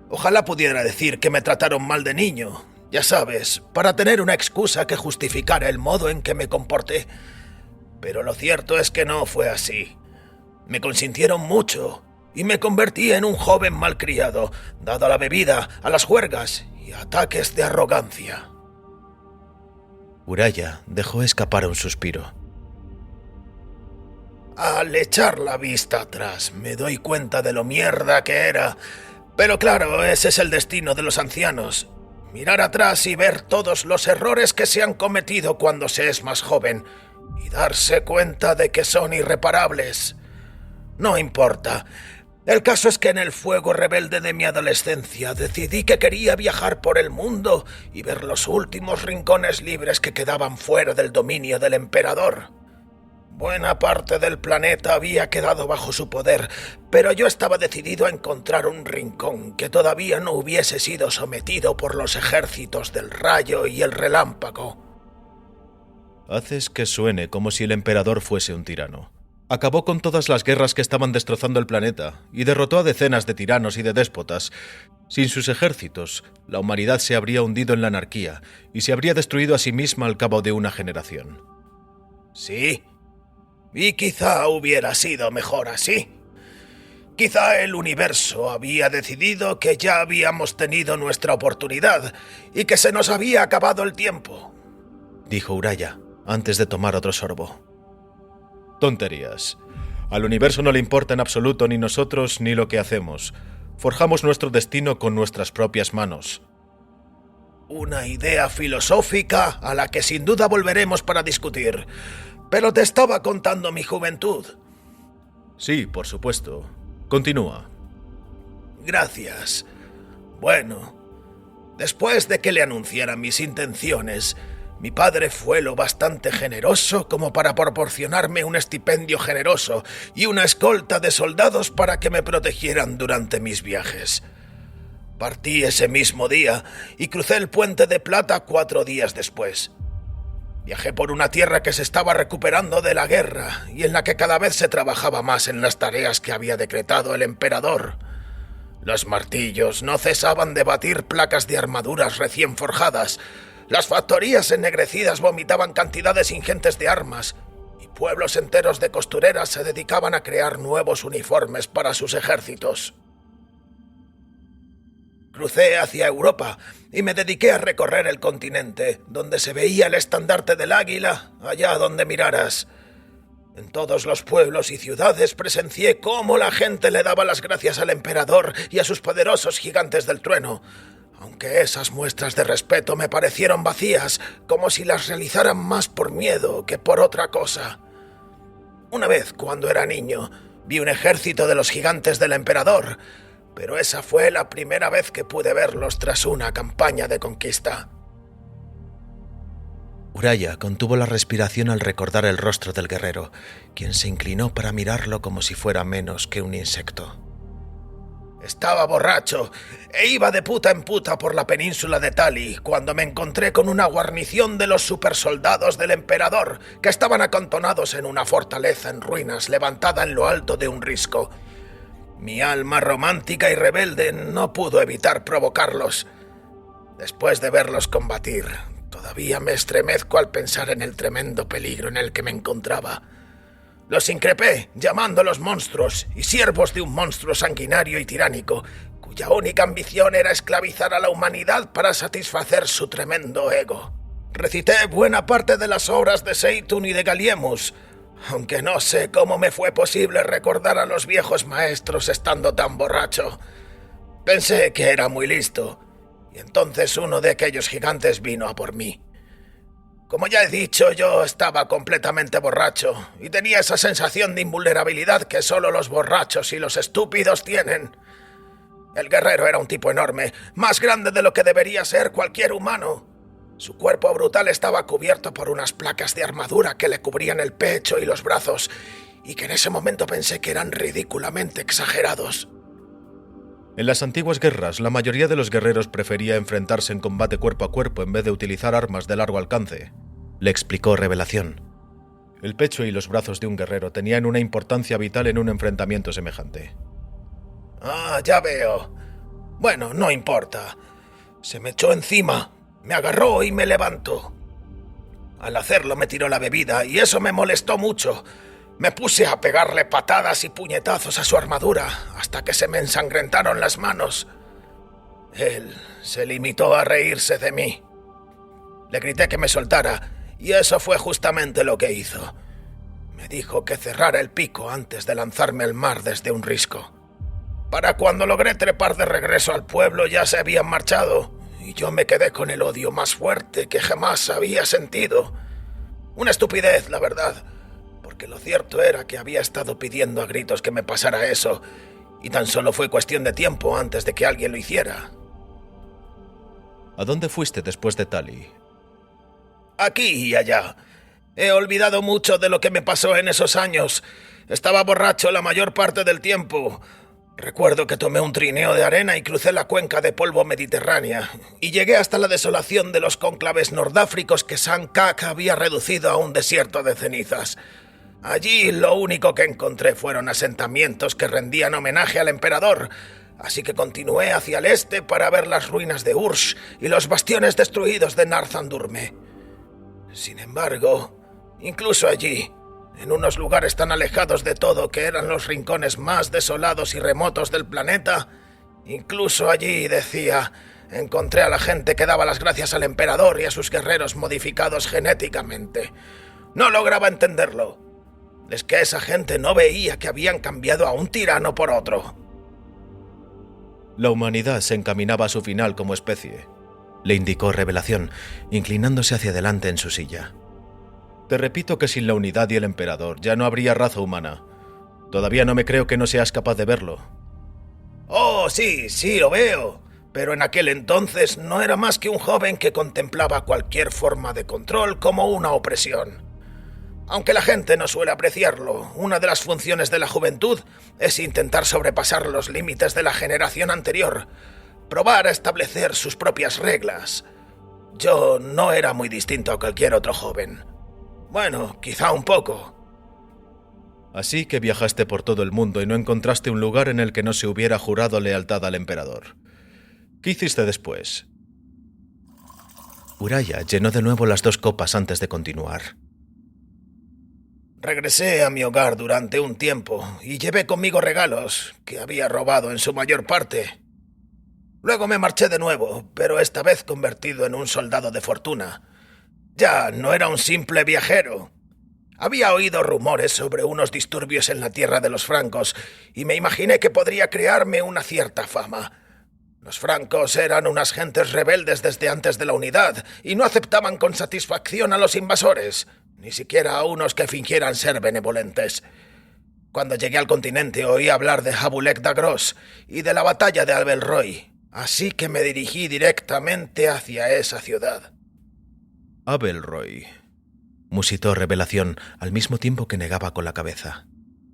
B: Ojalá pudiera decir que me trataron mal de niño, ya sabes, para tener una excusa que justificara el modo en que me comporté. Pero lo cierto es que no fue así. Me consintieron mucho y me convertí en un joven malcriado, dado a la bebida, a las juergas y a ataques de arrogancia.
A: Uraya dejó escapar un suspiro.
B: Al echar la vista atrás me doy cuenta de lo mierda que era. Pero claro, ese es el destino de los ancianos. Mirar atrás y ver todos los errores que se han cometido cuando se es más joven y darse cuenta de que son irreparables. No importa. El caso es que en el fuego rebelde de mi adolescencia decidí que quería viajar por el mundo y ver los últimos rincones libres que quedaban fuera del dominio del emperador. Buena parte del planeta había quedado bajo su poder, pero yo estaba decidido a encontrar un rincón que todavía no hubiese sido sometido por los ejércitos del rayo y el relámpago.
A: Haces que suene como si el emperador fuese un tirano. Acabó con todas las guerras que estaban destrozando el planeta y derrotó a decenas de tiranos y de déspotas. Sin sus ejércitos, la humanidad se habría hundido en la anarquía y se habría destruido a sí misma al cabo de una generación.
B: Sí, y quizá hubiera sido mejor así. Quizá el universo había decidido que ya habíamos tenido nuestra oportunidad y que se nos había acabado el tiempo,
A: dijo Uraya antes de tomar otro sorbo. Tonterías. Al universo no le importa en absoluto ni nosotros ni lo que hacemos. Forjamos nuestro destino con nuestras propias manos.
B: Una idea filosófica a la que sin duda volveremos para discutir. Pero te estaba contando mi juventud.
A: Sí, por supuesto. Continúa.
B: Gracias. Bueno, después de que le anunciara mis intenciones, mi padre fue lo bastante generoso como para proporcionarme un estipendio generoso y una escolta de soldados para que me protegieran durante mis viajes. Partí ese mismo día y crucé el puente de Plata 4 días después. Viajé por una tierra que se estaba recuperando de la guerra y en la que cada vez se trabajaba más en las tareas que había decretado el emperador. Los martillos no cesaban de batir placas de armaduras recién forjadas, Las factorías ennegrecidas vomitaban cantidades ingentes de armas, y pueblos enteros de costureras se dedicaban a crear nuevos uniformes para sus ejércitos. Crucé hacia Europa y me dediqué a recorrer el continente, donde se veía el estandarte del águila allá donde miraras. En todos los pueblos y ciudades presencié cómo la gente le daba las gracias al emperador y a sus poderosos gigantes del trueno, aunque esas muestras de respeto me parecieron vacías, como si las realizaran más por miedo que por otra cosa. Una vez, cuando era niño, vi un ejército de los gigantes del emperador, pero esa fue la primera vez que pude verlos tras una campaña de conquista.
A: Uraya contuvo la respiración al recordar el rostro del guerrero, quien se inclinó para mirarlo como si fuera menos que un insecto.
B: Estaba borracho e iba de puta en puta por la península de Tali cuando me encontré con una guarnición de los supersoldados del emperador que estaban acantonados en una fortaleza en ruinas levantada en lo alto de un risco. Mi alma romántica y rebelde no pudo evitar provocarlos. Después de verlos combatir, todavía me estremezco al pensar en el tremendo peligro en el que me encontraba. Los increpé, llamándolos monstruos y siervos de un monstruo sanguinario y tiránico, cuya única ambición era esclavizar a la humanidad para satisfacer su tremendo ego. Recité buena parte de las obras de Seitun y de Galiemus, aunque no sé cómo me fue posible recordar a los viejos maestros estando tan borracho. Pensé que era muy listo, y entonces uno de aquellos gigantes vino a por mí. Como ya he dicho, yo estaba completamente borracho y tenía esa sensación de invulnerabilidad que solo los borrachos y los estúpidos tienen. El guerrero era un tipo enorme, más grande de lo que debería ser cualquier humano. Su cuerpo brutal estaba cubierto por unas placas de armadura que le cubrían el pecho y los brazos, y que en ese momento pensé que eran ridículamente exagerados.
A: En las antiguas guerras, la mayoría de los guerreros prefería enfrentarse en combate cuerpo a cuerpo en vez de utilizar armas de largo alcance, le explicó Revelación. El pecho y los brazos de un guerrero tenían una importancia vital en un enfrentamiento semejante.
B: Ah, ya veo. Bueno, no importa. Se me echó encima, me agarró y me levantó. Al hacerlo me tiró la bebida y eso me molestó mucho. Me puse a pegarle patadas y puñetazos a su armadura hasta que se me ensangrentaron las manos. Él se limitó a reírse de mí. Le grité que me soltara y eso fue justamente lo que hizo. Me dijo que cerrara el pico antes de lanzarme al mar desde un risco. Para cuando logré trepar de regreso al pueblo ya se habían marchado y yo me quedé con el odio más fuerte que jamás había sentido. Una estupidez, la verdad, porque lo cierto era que había estado pidiendo a gritos que me pasara eso, y tan solo fue cuestión de tiempo antes de que alguien lo hiciera.
A: ¿A dónde fuiste después de Tali?
B: Aquí y allá. He olvidado mucho de lo que me pasó en esos años. Estaba borracho la mayor parte del tiempo. Recuerdo que tomé un trineo de arena y crucé la cuenca de polvo mediterránea, y llegué hasta la desolación de los cónclaves nordáfricos que San Kak había reducido a un desierto de cenizas. Allí lo único que encontré fueron asentamientos que rendían homenaje al emperador, así que continué hacia el este para ver las ruinas de Ursh y los bastiones destruidos de Narzandurme. Sin embargo, incluso allí, en unos lugares tan alejados de todo que eran los rincones más desolados y remotos del planeta, incluso allí, decía, encontré a la gente que daba las gracias al emperador y a sus guerreros modificados genéticamente. No lograba entenderlo. Es que esa gente no veía que habían cambiado a un tirano por otro.
A: La humanidad se encaminaba a su final como especie, le indicó Revelación, inclinándose hacia adelante en su silla. Te repito que sin la unidad y el emperador ya no habría raza humana. Todavía no me creo que no seas capaz de verlo.
B: Oh, sí, lo veo. Pero en aquel entonces no era más que un joven que contemplaba cualquier forma de control como una opresión. Aunque la gente no suele apreciarlo, una de las funciones de la juventud es intentar sobrepasar los límites de la generación anterior, probar a establecer sus propias reglas. Yo no era muy distinto a cualquier otro joven. Bueno, quizá un poco.
A: Así que viajaste por todo el mundo y no encontraste un lugar en el que no se hubiera jurado lealtad al emperador. ¿Qué hiciste después? Uraya llenó de nuevo las 2 copas antes de continuar.
B: Regresé a mi hogar durante un tiempo y llevé conmigo regalos que había robado en su mayor parte. Luego me marché de nuevo, pero esta vez convertido en un soldado de fortuna. Ya no era un simple viajero. Había oído rumores sobre unos disturbios en la tierra de los francos y me imaginé que podría crearme una cierta fama. Los francos eran unas gentes rebeldes desde antes de la unidad y no aceptaban con satisfacción a los invasores, ni siquiera a unos que fingieran ser benevolentes. Cuando llegué al continente oí hablar de Jabulek d'Agros y de la batalla de Abel-Roy, así que me dirigí directamente hacia esa ciudad.
A: Abel-Roy, musitó Revelación al mismo tiempo que negaba con la cabeza.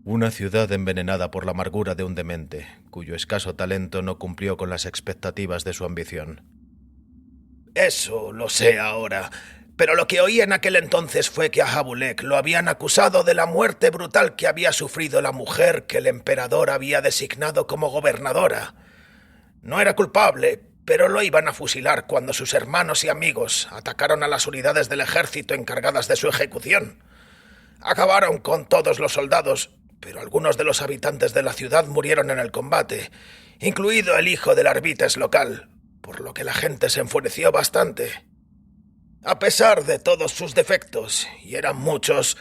A: Una ciudad envenenada por la amargura de un demente, cuyo escaso talento no cumplió con las expectativas de su ambición.
B: Eso lo sé ahora, pero lo que oí en aquel entonces fue que a Jabulek lo habían acusado de la muerte brutal que había sufrido la mujer que el emperador había designado como gobernadora. No era culpable, pero lo iban a fusilar cuando sus hermanos y amigos atacaron a las unidades del ejército encargadas de su ejecución. Acabaron con todos los soldados, pero algunos de los habitantes de la ciudad murieron en el combate, incluido el hijo del arbites local, por lo que la gente se enfureció bastante. A pesar de todos sus defectos, y eran muchos,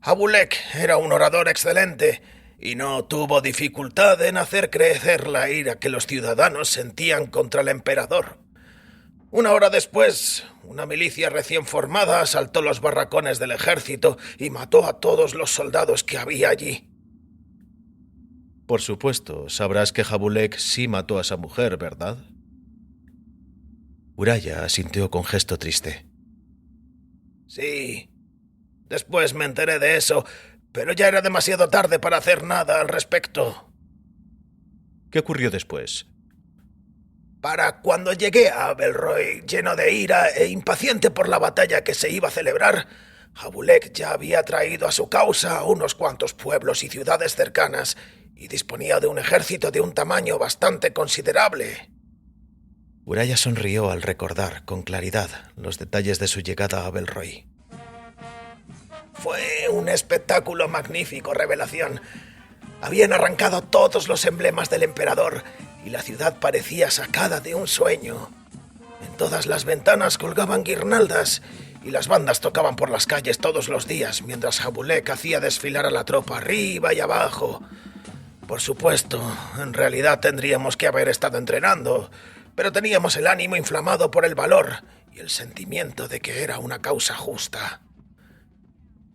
B: Jabulek era un orador excelente y no tuvo dificultad en hacer crecer la ira que los ciudadanos sentían contra el emperador. Una hora después, una milicia recién formada asaltó los barracones del ejército y mató a todos los soldados que había allí.
A: Por supuesto, sabrás que Jabulek sí mató a esa mujer, ¿verdad? Uraya asintió con gesto triste.
B: Sí. Después me enteré de eso, pero ya era demasiado tarde para hacer nada al respecto.
A: ¿Qué ocurrió después?
B: Para cuando llegué a Abel-Roy, lleno de ira e impaciente por la batalla que se iba a celebrar, Jabulek ya había traído a su causa a unos cuantos pueblos y ciudades cercanas y disponía de un ejército de un tamaño bastante considerable.
A: Uraya sonrió al recordar con claridad los detalles de su llegada a Abel-Roy.
B: Fue un espectáculo magnífico, Revelación. Habían arrancado todos los emblemas del emperador y la ciudad parecía sacada de un sueño. En todas las ventanas colgaban guirnaldas y las bandas tocaban por las calles todos los días mientras Jabulek hacía desfilar a la tropa arriba y abajo. Por supuesto, en realidad tendríamos que haber estado entrenando, pero teníamos el ánimo inflamado por el valor y el sentimiento de que era una causa justa.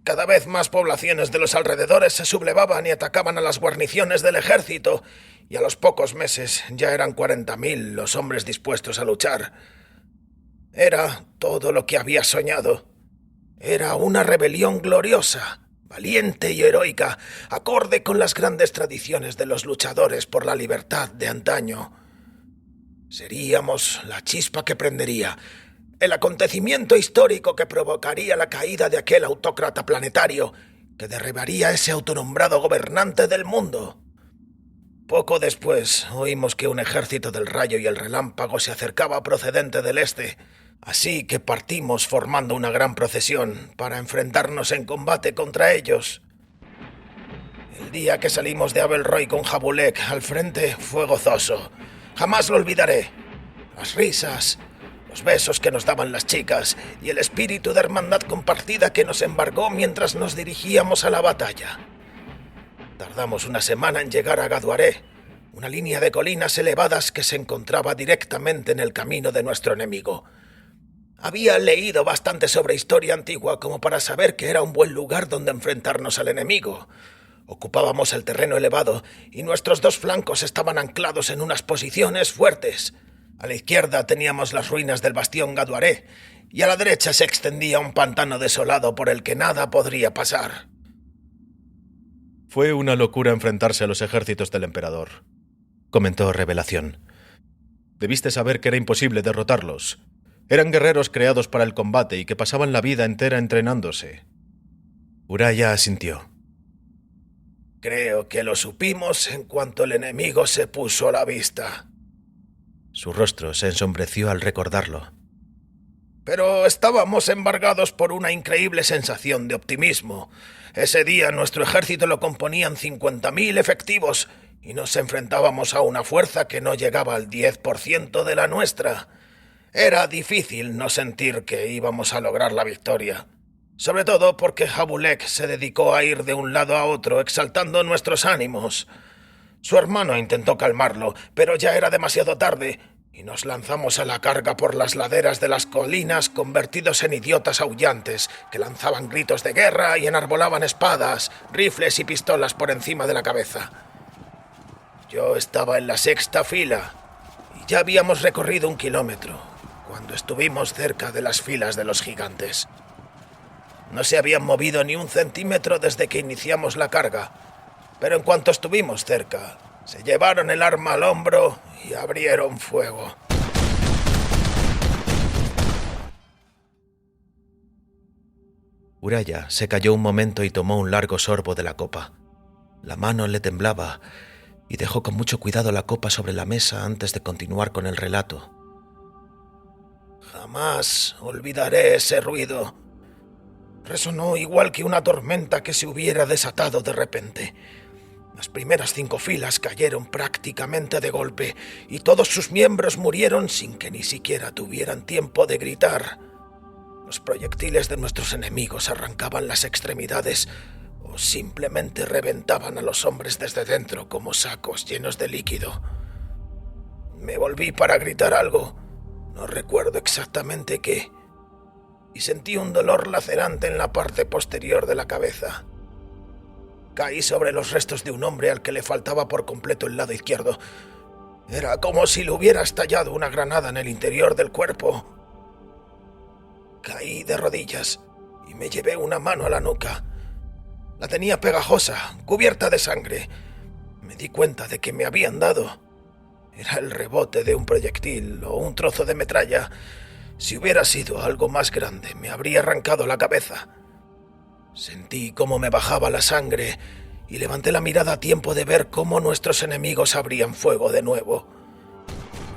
B: Cada vez más poblaciones de los alrededores se sublevaban y atacaban a las guarniciones del ejército, y a los pocos meses ya eran 40.000 los hombres dispuestos a luchar. Era todo lo que había soñado. Era una rebelión gloriosa, valiente y heroica, acorde con las grandes tradiciones de los luchadores por la libertad de antaño. Seríamos la chispa que prendería, el acontecimiento histórico que provocaría la caída de aquel autócrata planetario que derribaría a ese autonombrado gobernante del mundo. Poco después oímos que un ejército del rayo y el relámpago se acercaba procedente del este, así que partimos formando una gran procesión para enfrentarnos en combate contra ellos. El día que salimos de Abel-Roy con Jabulek al frente fue gozoso. Jamás lo olvidaré. Las risas, los besos que nos daban las chicas y el espíritu de hermandad compartida que nos embargó mientras nos dirigíamos a la batalla. Tardamos una semana en llegar a Gaduaré, una línea de colinas elevadas que se encontraba directamente en el camino de nuestro enemigo. Había leído bastante sobre historia antigua como para saber que era un buen lugar donde enfrentarnos al enemigo. Ocupábamos el terreno elevado y nuestros 2 flancos estaban anclados en unas posiciones fuertes. A la izquierda teníamos las ruinas del bastión Gaduaré y a la derecha se extendía un pantano desolado por el que nada podría pasar.
A: Fue una locura enfrentarse a los ejércitos del emperador, comentó Revelación. Debiste saber que era imposible derrotarlos. Eran guerreros creados para el combate y que pasaban la vida entera entrenándose. Uraya asintió.
B: Creo que lo supimos en cuanto el enemigo se puso a la vista.
A: Su rostro se ensombreció al recordarlo.
B: Pero estábamos embargados por una increíble sensación de optimismo. Ese día nuestro ejército lo componían 50.000 efectivos y nos enfrentábamos a una fuerza que no llegaba al 10% de la nuestra. Era difícil no sentir que íbamos a lograr la victoria. Sobre todo porque Jabulek se dedicó a ir de un lado a otro exaltando nuestros ánimos. Su hermano intentó calmarlo, pero ya era demasiado tarde y nos lanzamos a la carga por las laderas de las colinas convertidos en idiotas aullantes que lanzaban gritos de guerra y enarbolaban espadas, rifles y pistolas por encima de la cabeza. Yo estaba en la sexta fila y ya habíamos recorrido 1 kilómetro cuando estuvimos cerca de las filas de los gigantes. No se habían movido ni 1 centímetro desde que iniciamos la carga, pero en cuanto estuvimos cerca, se llevaron el arma al hombro y abrieron fuego.
A: Uraya se calló un momento y tomó un largo sorbo de la copa. La mano le temblaba y dejó con mucho cuidado la copa sobre la mesa antes de continuar con el relato.
B: Jamás olvidaré ese ruido. Resonó igual que una tormenta que se hubiera desatado de repente. Las primeras 5 filas cayeron prácticamente de golpe y todos sus miembros murieron sin que ni siquiera tuvieran tiempo de gritar. Los proyectiles de nuestros enemigos arrancaban las extremidades o simplemente reventaban a los hombres desde dentro como sacos llenos de líquido. Me volví para gritar algo, no recuerdo exactamente qué, y sentí un dolor lacerante en la parte posterior de la cabeza. Caí sobre los restos de un hombre al que le faltaba por completo el lado izquierdo. Era como si le hubiera estallado una granada en el interior del cuerpo. Caí de rodillas y me llevé una mano a la nuca. La tenía pegajosa, cubierta de sangre. Me di cuenta de que me habían dado. Era el rebote de un proyectil o un trozo de metralla. Si hubiera sido algo más grande, me habría arrancado la cabeza. Sentí cómo me bajaba la sangre y levanté la mirada a tiempo de ver cómo nuestros enemigos abrían fuego de nuevo.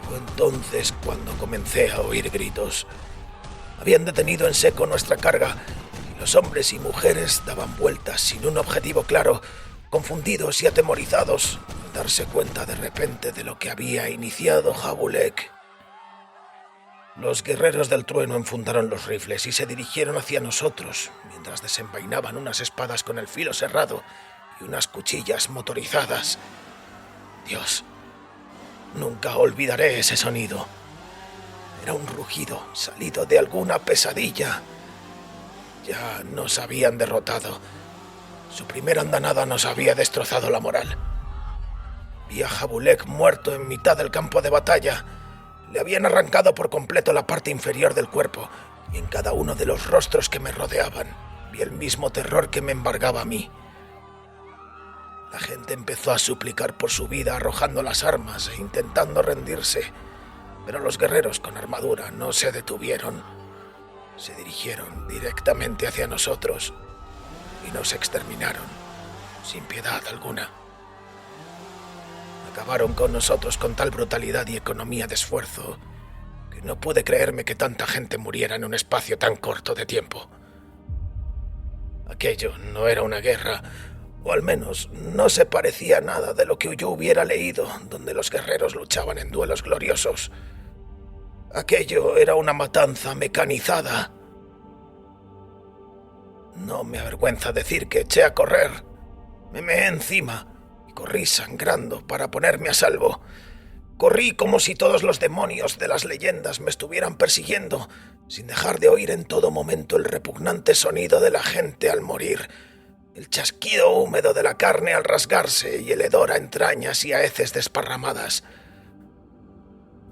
B: Fue entonces cuando comencé a oír gritos. Habían detenido en seco nuestra carga y los hombres y mujeres daban vueltas sin un objetivo claro, confundidos y atemorizados al darse cuenta de repente de lo que había iniciado Jabulek. Los guerreros del trueno enfundaron los rifles y se dirigieron hacia nosotros, mientras desenvainaban unas espadas con el filo serrado y unas cuchillas motorizadas. Dios, nunca olvidaré ese sonido. Era un rugido salido de alguna pesadilla. Ya nos habían derrotado. Su primera andanada nos había destrozado la moral. Vi a Jabulek muerto en mitad del campo de batalla. Le habían arrancado por completo la parte inferior del cuerpo, y en cada uno de los rostros que me rodeaban vi el mismo terror que me embargaba a mí. La gente empezó a suplicar por su vida arrojando las armas e intentando rendirse, pero los guerreros con armadura no se detuvieron. Se dirigieron directamente hacia nosotros y nos exterminaron, sin piedad alguna. Acabaron con nosotros con tal brutalidad y economía de esfuerzo que no pude creerme que tanta gente muriera en un espacio tan corto de tiempo. Aquello no era una guerra, o al menos no se parecía a nada de lo que yo hubiera leído, donde los guerreros luchaban en duelos gloriosos. Aquello era una matanza mecanizada. No me avergüenza decir que eché a correr. Me meé encima y corrí sangrando para ponerme a salvo. Corrí como si todos los demonios de las leyendas me estuvieran persiguiendo, sin dejar de oír en todo momento el repugnante sonido de la gente al morir, el chasquido húmedo de la carne al rasgarse y el hedor a entrañas y a heces desparramadas.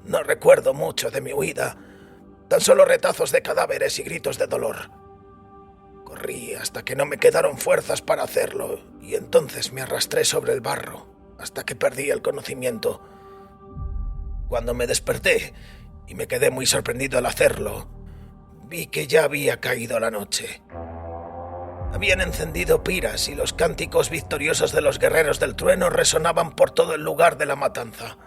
B: No recuerdo mucho de mi huida, tan solo retazos de cadáveres y gritos de dolor. Corrí hasta que no me quedaron fuerzas para hacerlo, y entonces me arrastré sobre el barro, hasta que perdí el conocimiento. Cuando me desperté, y me quedé muy sorprendido al hacerlo, vi que ya había caído la noche. Habían encendido piras y los cánticos victoriosos de los guerreros del trueno resonaban por todo el lugar de la matanza.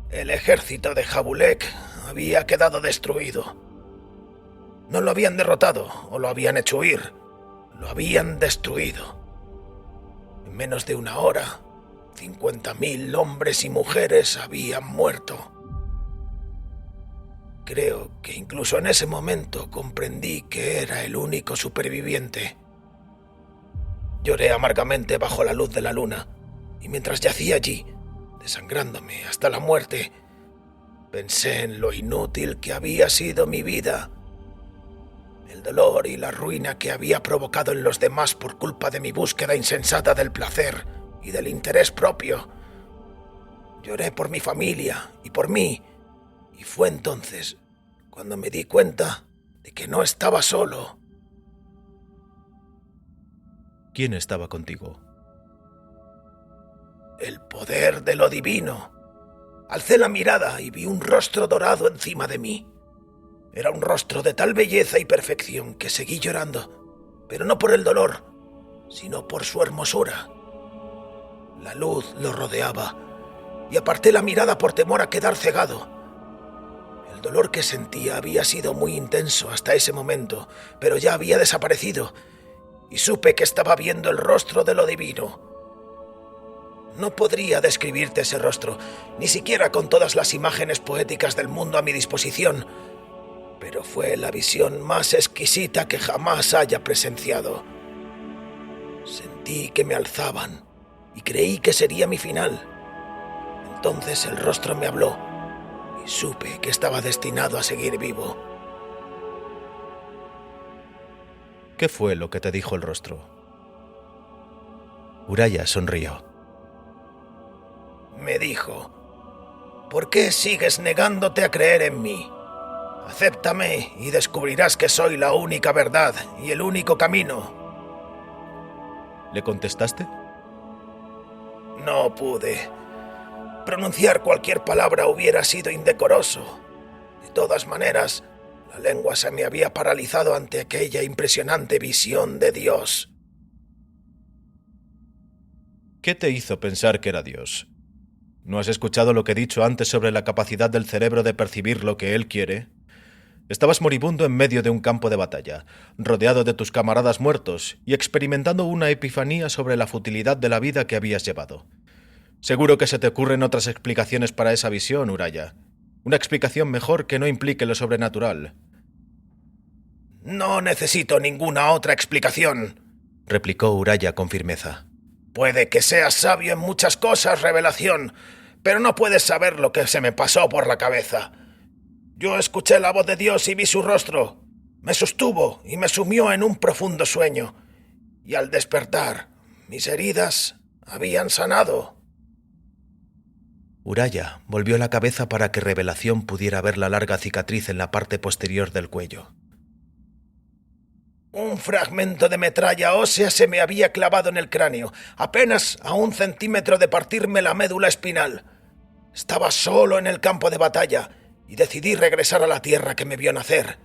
B: El ejército de Jabulek había quedado destruido. No lo habían derrotado o lo habían hecho huir, lo habían destruido. En menos de una hora, 50.000 hombres y mujeres habían muerto. Creo que incluso en ese momento comprendí que era el único superviviente. Lloré amargamente bajo la luz de la luna, y mientras yacía allí, desangrándome hasta la muerte, pensé en lo inútil que había sido mi vida, el dolor y la ruina que había provocado en los demás por culpa de mi búsqueda insensata del placer y del interés propio. Lloré por mi familia y por mí, y fue entonces cuando me di cuenta de que no estaba solo.
A: ¿Quién estaba contigo?
B: El poder de lo divino. Alcé la mirada y vi un rostro dorado encima de mí. Era un rostro de tal belleza y perfección que seguí llorando, pero no por el dolor, sino por su hermosura. La luz lo rodeaba y aparté la mirada por temor a quedar cegado. El dolor que sentía había sido muy intenso hasta ese momento, pero ya había desaparecido y supe que estaba viendo el rostro de lo divino. No podría describirte ese rostro, ni siquiera con todas las imágenes poéticas del mundo a mi disposición, pero fue la visión más exquisita que jamás haya presenciado. Sentí que me alzaban y creí que sería mi final. Entonces el rostro me habló y supe que estaba destinado a seguir vivo.
A: ¿Qué fue lo que te dijo el rostro? Uraya sonrió.
B: Me dijo: ¿por qué sigues negándote a creer en mí? Acéptame y descubrirás que soy la única verdad y el único camino.
A: ¿Le contestaste?
B: No pude. Pronunciar cualquier palabra hubiera sido indecoroso. De todas maneras, la lengua se me había paralizado ante aquella impresionante visión de Dios.
A: ¿Qué te hizo pensar que era Dios? ¿No has escuchado lo que he dicho antes sobre la capacidad del cerebro de percibir lo que él quiere? Estabas moribundo en medio de un campo de batalla, rodeado de tus camaradas muertos y experimentando una epifanía sobre la futilidad de la vida que habías llevado. Seguro que se te ocurren otras explicaciones para esa visión, Uraya. Una explicación mejor que no implique lo sobrenatural.
B: No necesito ninguna otra explicación,
A: replicó Uraya con firmeza.
B: Puede que seas sabio en muchas cosas, Revelación, pero no puedes saber lo que se me pasó por la cabeza. Yo escuché la voz de Dios y vi su rostro. Me sostuvo y me sumió en un profundo sueño. Y al despertar, mis heridas habían sanado.
A: Uraya volvió la cabeza para que Revelación pudiera ver la larga cicatriz en la parte posterior del cuello.
B: Un fragmento de metralla ósea se me había clavado en el cráneo, apenas a 1 centímetro de partirme la médula espinal. Estaba solo en el campo de batalla y decidí regresar a la tierra que me vio nacer.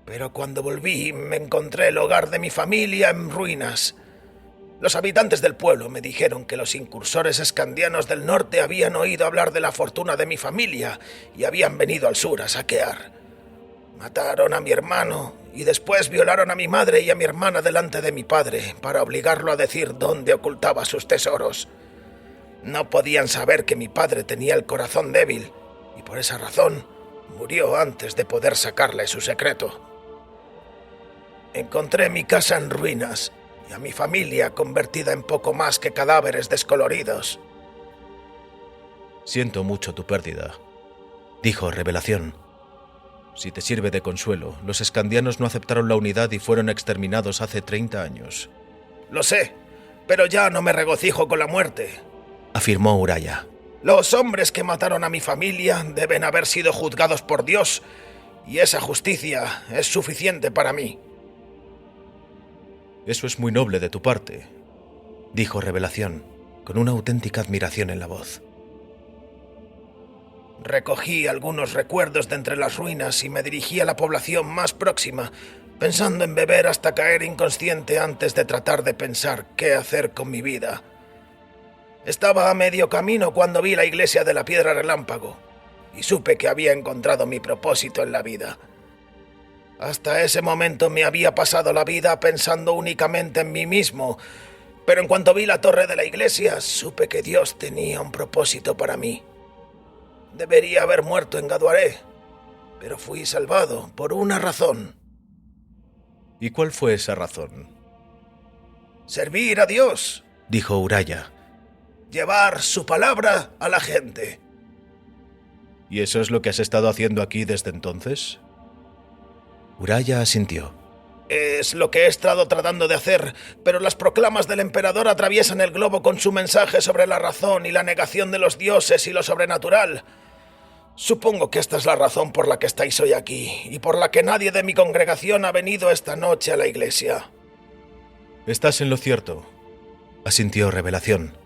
B: Pero cuando volví me encontré el hogar de mi familia en ruinas. Los habitantes del pueblo me dijeron que los incursores escandianos del norte habían oído hablar de la fortuna de mi familia y habían venido al sur a saquear. Mataron a mi hermano y después violaron a mi madre y a mi hermana delante de mi padre para obligarlo a decir dónde ocultaba sus tesoros. No podían saber que mi padre tenía el corazón débil y por esa razón murió antes de poder sacarle su secreto. Encontré mi casa en ruinas y a mi familia convertida en poco más que cadáveres descoloridos.
A: Siento mucho tu pérdida, dijo Revelación. Si te sirve de consuelo, los escandianos no aceptaron la unidad y fueron exterminados hace 30 años.
B: Lo sé, pero ya no me regocijo con la muerte,
A: afirmó Uraya.
B: Los hombres que mataron a mi familia deben haber sido juzgados por Dios, y esa justicia es suficiente para mí.
A: Eso es muy noble de tu parte, dijo Revelación, con una auténtica admiración en la voz.
B: Recogí algunos recuerdos de entre las ruinas y me dirigí a la población más próxima, pensando en beber hasta caer inconsciente antes de tratar de pensar qué hacer con mi vida. Estaba a medio camino cuando vi la iglesia de la Piedra Relámpago. y supe que había encontrado mi propósito en la vida. Hasta ese momento me había pasado la vida pensando únicamente en mí mismo, pero en cuanto vi la torre de la iglesia, supe que Dios tenía un propósito para mí. Debería haber muerto en Gaduaré, pero fui salvado por una razón.
A: ¿Y cuál fue esa razón?
B: Servir a Dios,
A: dijo Uraya.
B: Llevar su palabra a la gente.
A: ¿Y eso es lo que has estado haciendo aquí desde entonces? Uraya asintió.
B: Es lo que he estado tratando de hacer, pero las proclamas del emperador atraviesan el globo con su mensaje sobre la razón y la negación de los dioses y lo sobrenatural. Supongo que esta es la razón por la que estáis hoy aquí y por la que nadie de mi congregación ha venido esta noche a la iglesia.
A: Estás en lo cierto, asintió Revelación.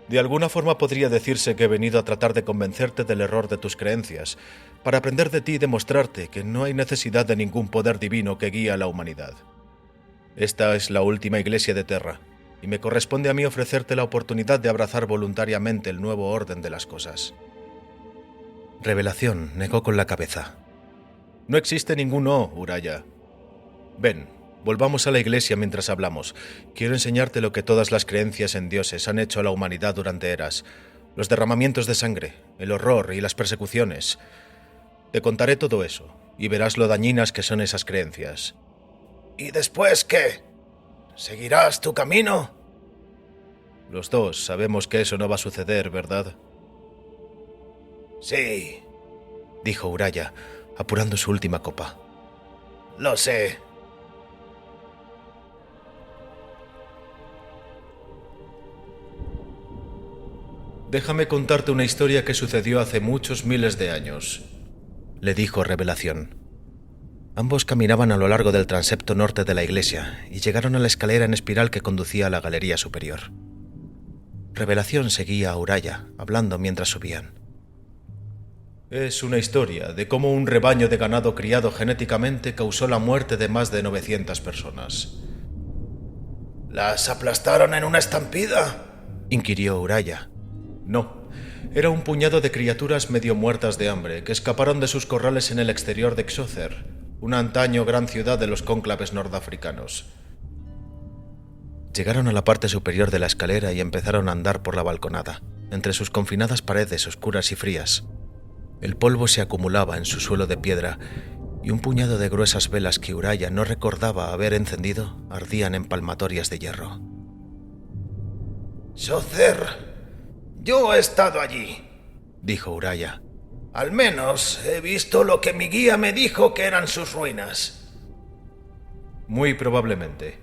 A: De alguna forma podría decirse que he venido a tratar de convencerte del error de tus creencias, para aprender de ti y demostrarte que no hay necesidad de ningún poder divino que guíe a la humanidad. Esta es la última iglesia de Terra, y me corresponde a mí ofrecerte la oportunidad de abrazar voluntariamente el nuevo orden de las cosas. Revelación negó con la cabeza. No existe ningún no, Uraya. Ven, volvamos a la iglesia mientras hablamos. Quiero enseñarte lo que todas las creencias en dioses han hecho a la humanidad durante eras. Los derramamientos de sangre, el horror y las persecuciones. Te contaré todo eso, y verás lo dañinas que son esas creencias.
B: ¿Y después qué? ¿Seguirás tu camino?
A: Los dos sabemos que eso no va a suceder, ¿verdad?
B: Sí,
A: dijo Uraya, apurando su última copa.
B: Lo sé.
A: Déjame contarte una historia que sucedió hace muchos miles de años, le dijo Revelación. Ambos caminaban a lo largo del transepto norte de la iglesia y llegaron a la escalera en espiral que conducía a la galería superior. Revelación seguía a Uraya, hablando mientras subían. Es una historia de cómo un rebaño de ganado criado genéticamente causó la muerte de más de 900 personas.
B: ¿Las aplastaron en una estampida?,
A: inquirió Uraya. No, era un puñado de criaturas medio muertas de hambre que escaparon de sus corrales en el exterior de Xócer, una antaño gran ciudad de los cónclaves nordafricanos. Llegaron a la parte superior de la escalera y empezaron a andar por la balconada, entre sus confinadas paredes oscuras y frías. El polvo se acumulaba en su suelo de piedra y un puñado de gruesas velas que Uraya no recordaba haber encendido ardían en palmatorias de hierro.
B: Xócer, yo he estado allí,
A: dijo Uraya.
B: Al menos he visto lo que mi guía me dijo que eran sus ruinas.
A: Muy probablemente.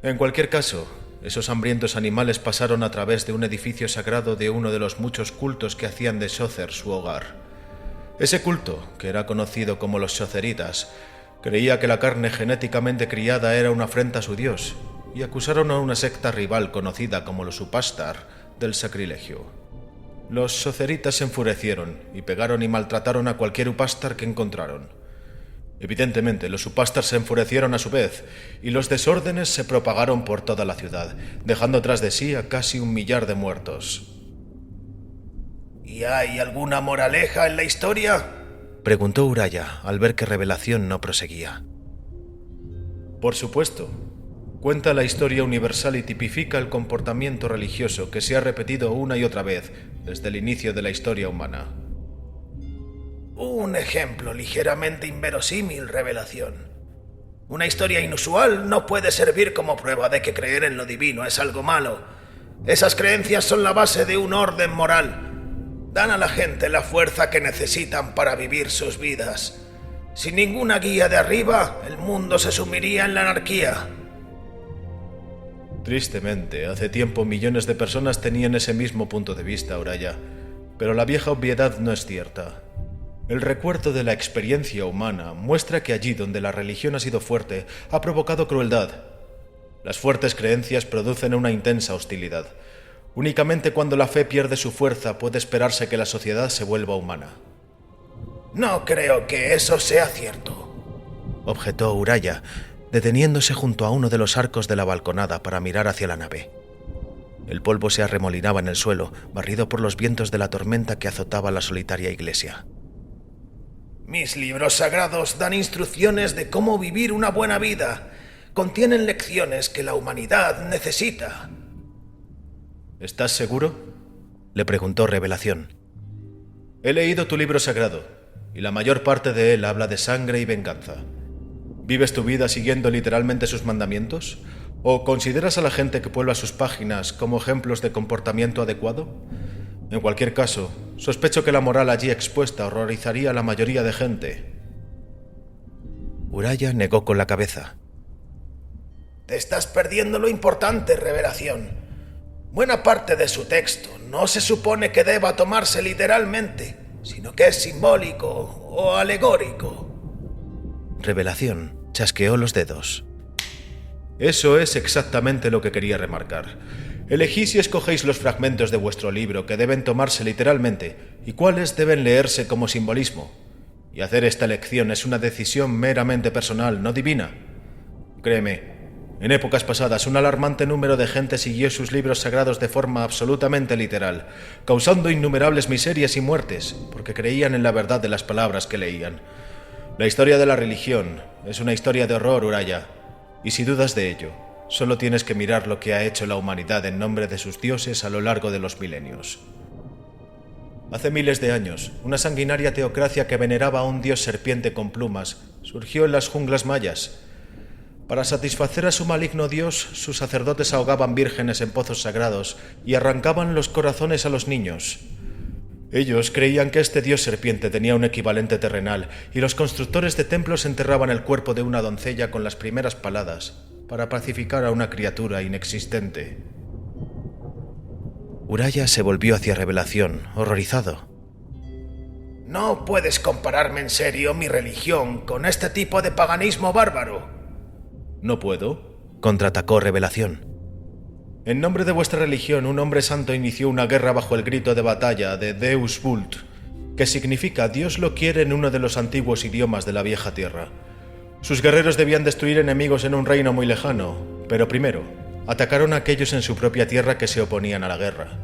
A: En cualquier caso, esos hambrientos animales pasaron a través de un edificio sagrado de uno de los muchos cultos que hacían de Xócer su hogar. Ese culto, que era conocido como los xoceritas, creía que la carne genéticamente criada era una afrenta a su dios, y acusaron a una secta rival conocida como los Upastar del sacrilegio. Los xoceritas se enfurecieron y pegaron y maltrataron a cualquier Upastar que encontraron. Evidentemente, los Upastar se enfurecieron a su vez, y los desórdenes se propagaron por toda la ciudad, dejando tras de sí a casi 1 millar de muertos.
B: ¿Y hay alguna moraleja en la historia?,
A: preguntó Uraya, al ver que Revelación no proseguía. Por supuesto. Cuenta la historia universal y tipifica el comportamiento religioso que se ha repetido una y otra vez desde el inicio de la historia humana.
B: Un ejemplo ligeramente inverosímil, Revelación. Una historia inusual no puede servir como prueba de que creer en lo divino es algo malo. Esas creencias son la base de un orden moral. Dan a la gente la fuerza que necesitan para vivir sus vidas. Sin ninguna guía de arriba, el mundo se sumiría en la anarquía.
A: Tristemente, hace tiempo millones de personas tenían ese mismo punto de vista, Uraya, pero la vieja obviedad no es cierta. El recuerdo de la experiencia humana muestra que allí donde la religión ha sido fuerte, ha provocado crueldad. Las fuertes creencias producen una intensa hostilidad. Únicamente cuando la fe pierde su fuerza puede esperarse que la sociedad se vuelva humana.
B: No creo que eso sea cierto,
A: objetó Uraya, deteniéndose junto a uno de los arcos de la balconada para mirar hacia la nave. El polvo se arremolinaba en el suelo, barrido por los vientos de la tormenta que azotaba la solitaria iglesia.
B: Mis libros sagrados dan instrucciones de cómo vivir una buena vida. Contienen lecciones que la humanidad necesita.
A: ¿Estás seguro?, le preguntó Revelación. He leído tu libro sagrado, y la mayor parte de él habla de sangre y venganza. ¿Vives tu vida siguiendo literalmente sus mandamientos? ¿O consideras a la gente que puebla sus páginas como ejemplos de comportamiento adecuado? En cualquier caso, sospecho que la moral allí expuesta horrorizaría a la mayoría de gente. Uraya negó con la cabeza.
B: Te estás perdiendo lo importante, Revelación. Buena parte de su texto no se supone que deba tomarse literalmente, sino que es simbólico o alegórico.
A: Revelación chasqueó los dedos. Eso es exactamente lo que quería remarcar. Elegís y escogéis los fragmentos de vuestro libro que deben tomarse literalmente y cuáles deben leerse como simbolismo. Y hacer esta elección es una decisión meramente personal, no divina. Créeme, en épocas pasadas un alarmante número de gente siguió sus libros sagrados de forma absolutamente literal, causando innumerables miserias y muertes, porque creían en la verdad de las palabras que leían. La historia de la religión es una historia de horror, Uraya, y si dudas de ello, solo tienes que mirar lo que ha hecho la humanidad en nombre de sus dioses a lo largo de los milenios. Hace miles de años, una sanguinaria teocracia que veneraba a un dios serpiente con plumas surgió en las junglas mayas. Para satisfacer a su maligno dios, sus sacerdotes ahogaban vírgenes en pozos sagrados y arrancaban los corazones a los niños. Ellos creían que este dios serpiente tenía un equivalente terrenal y los constructores de templos enterraban el cuerpo de una doncella con las primeras paladas para pacificar a una criatura inexistente. Uraya se volvió hacia Revelación, horrorizado.
B: No puedes compararme en serio mi religión con este tipo de paganismo bárbaro.
A: No puedo, contraatacó Revelación. En nombre de vuestra religión, un hombre santo inició una guerra bajo el grito de batalla de Deus Vult, que significa Dios lo quiere en uno de los antiguos idiomas de la vieja tierra. Sus guerreros debían destruir enemigos en un reino muy lejano, pero primero atacaron a aquellos en su propia tierra que se oponían a la guerra.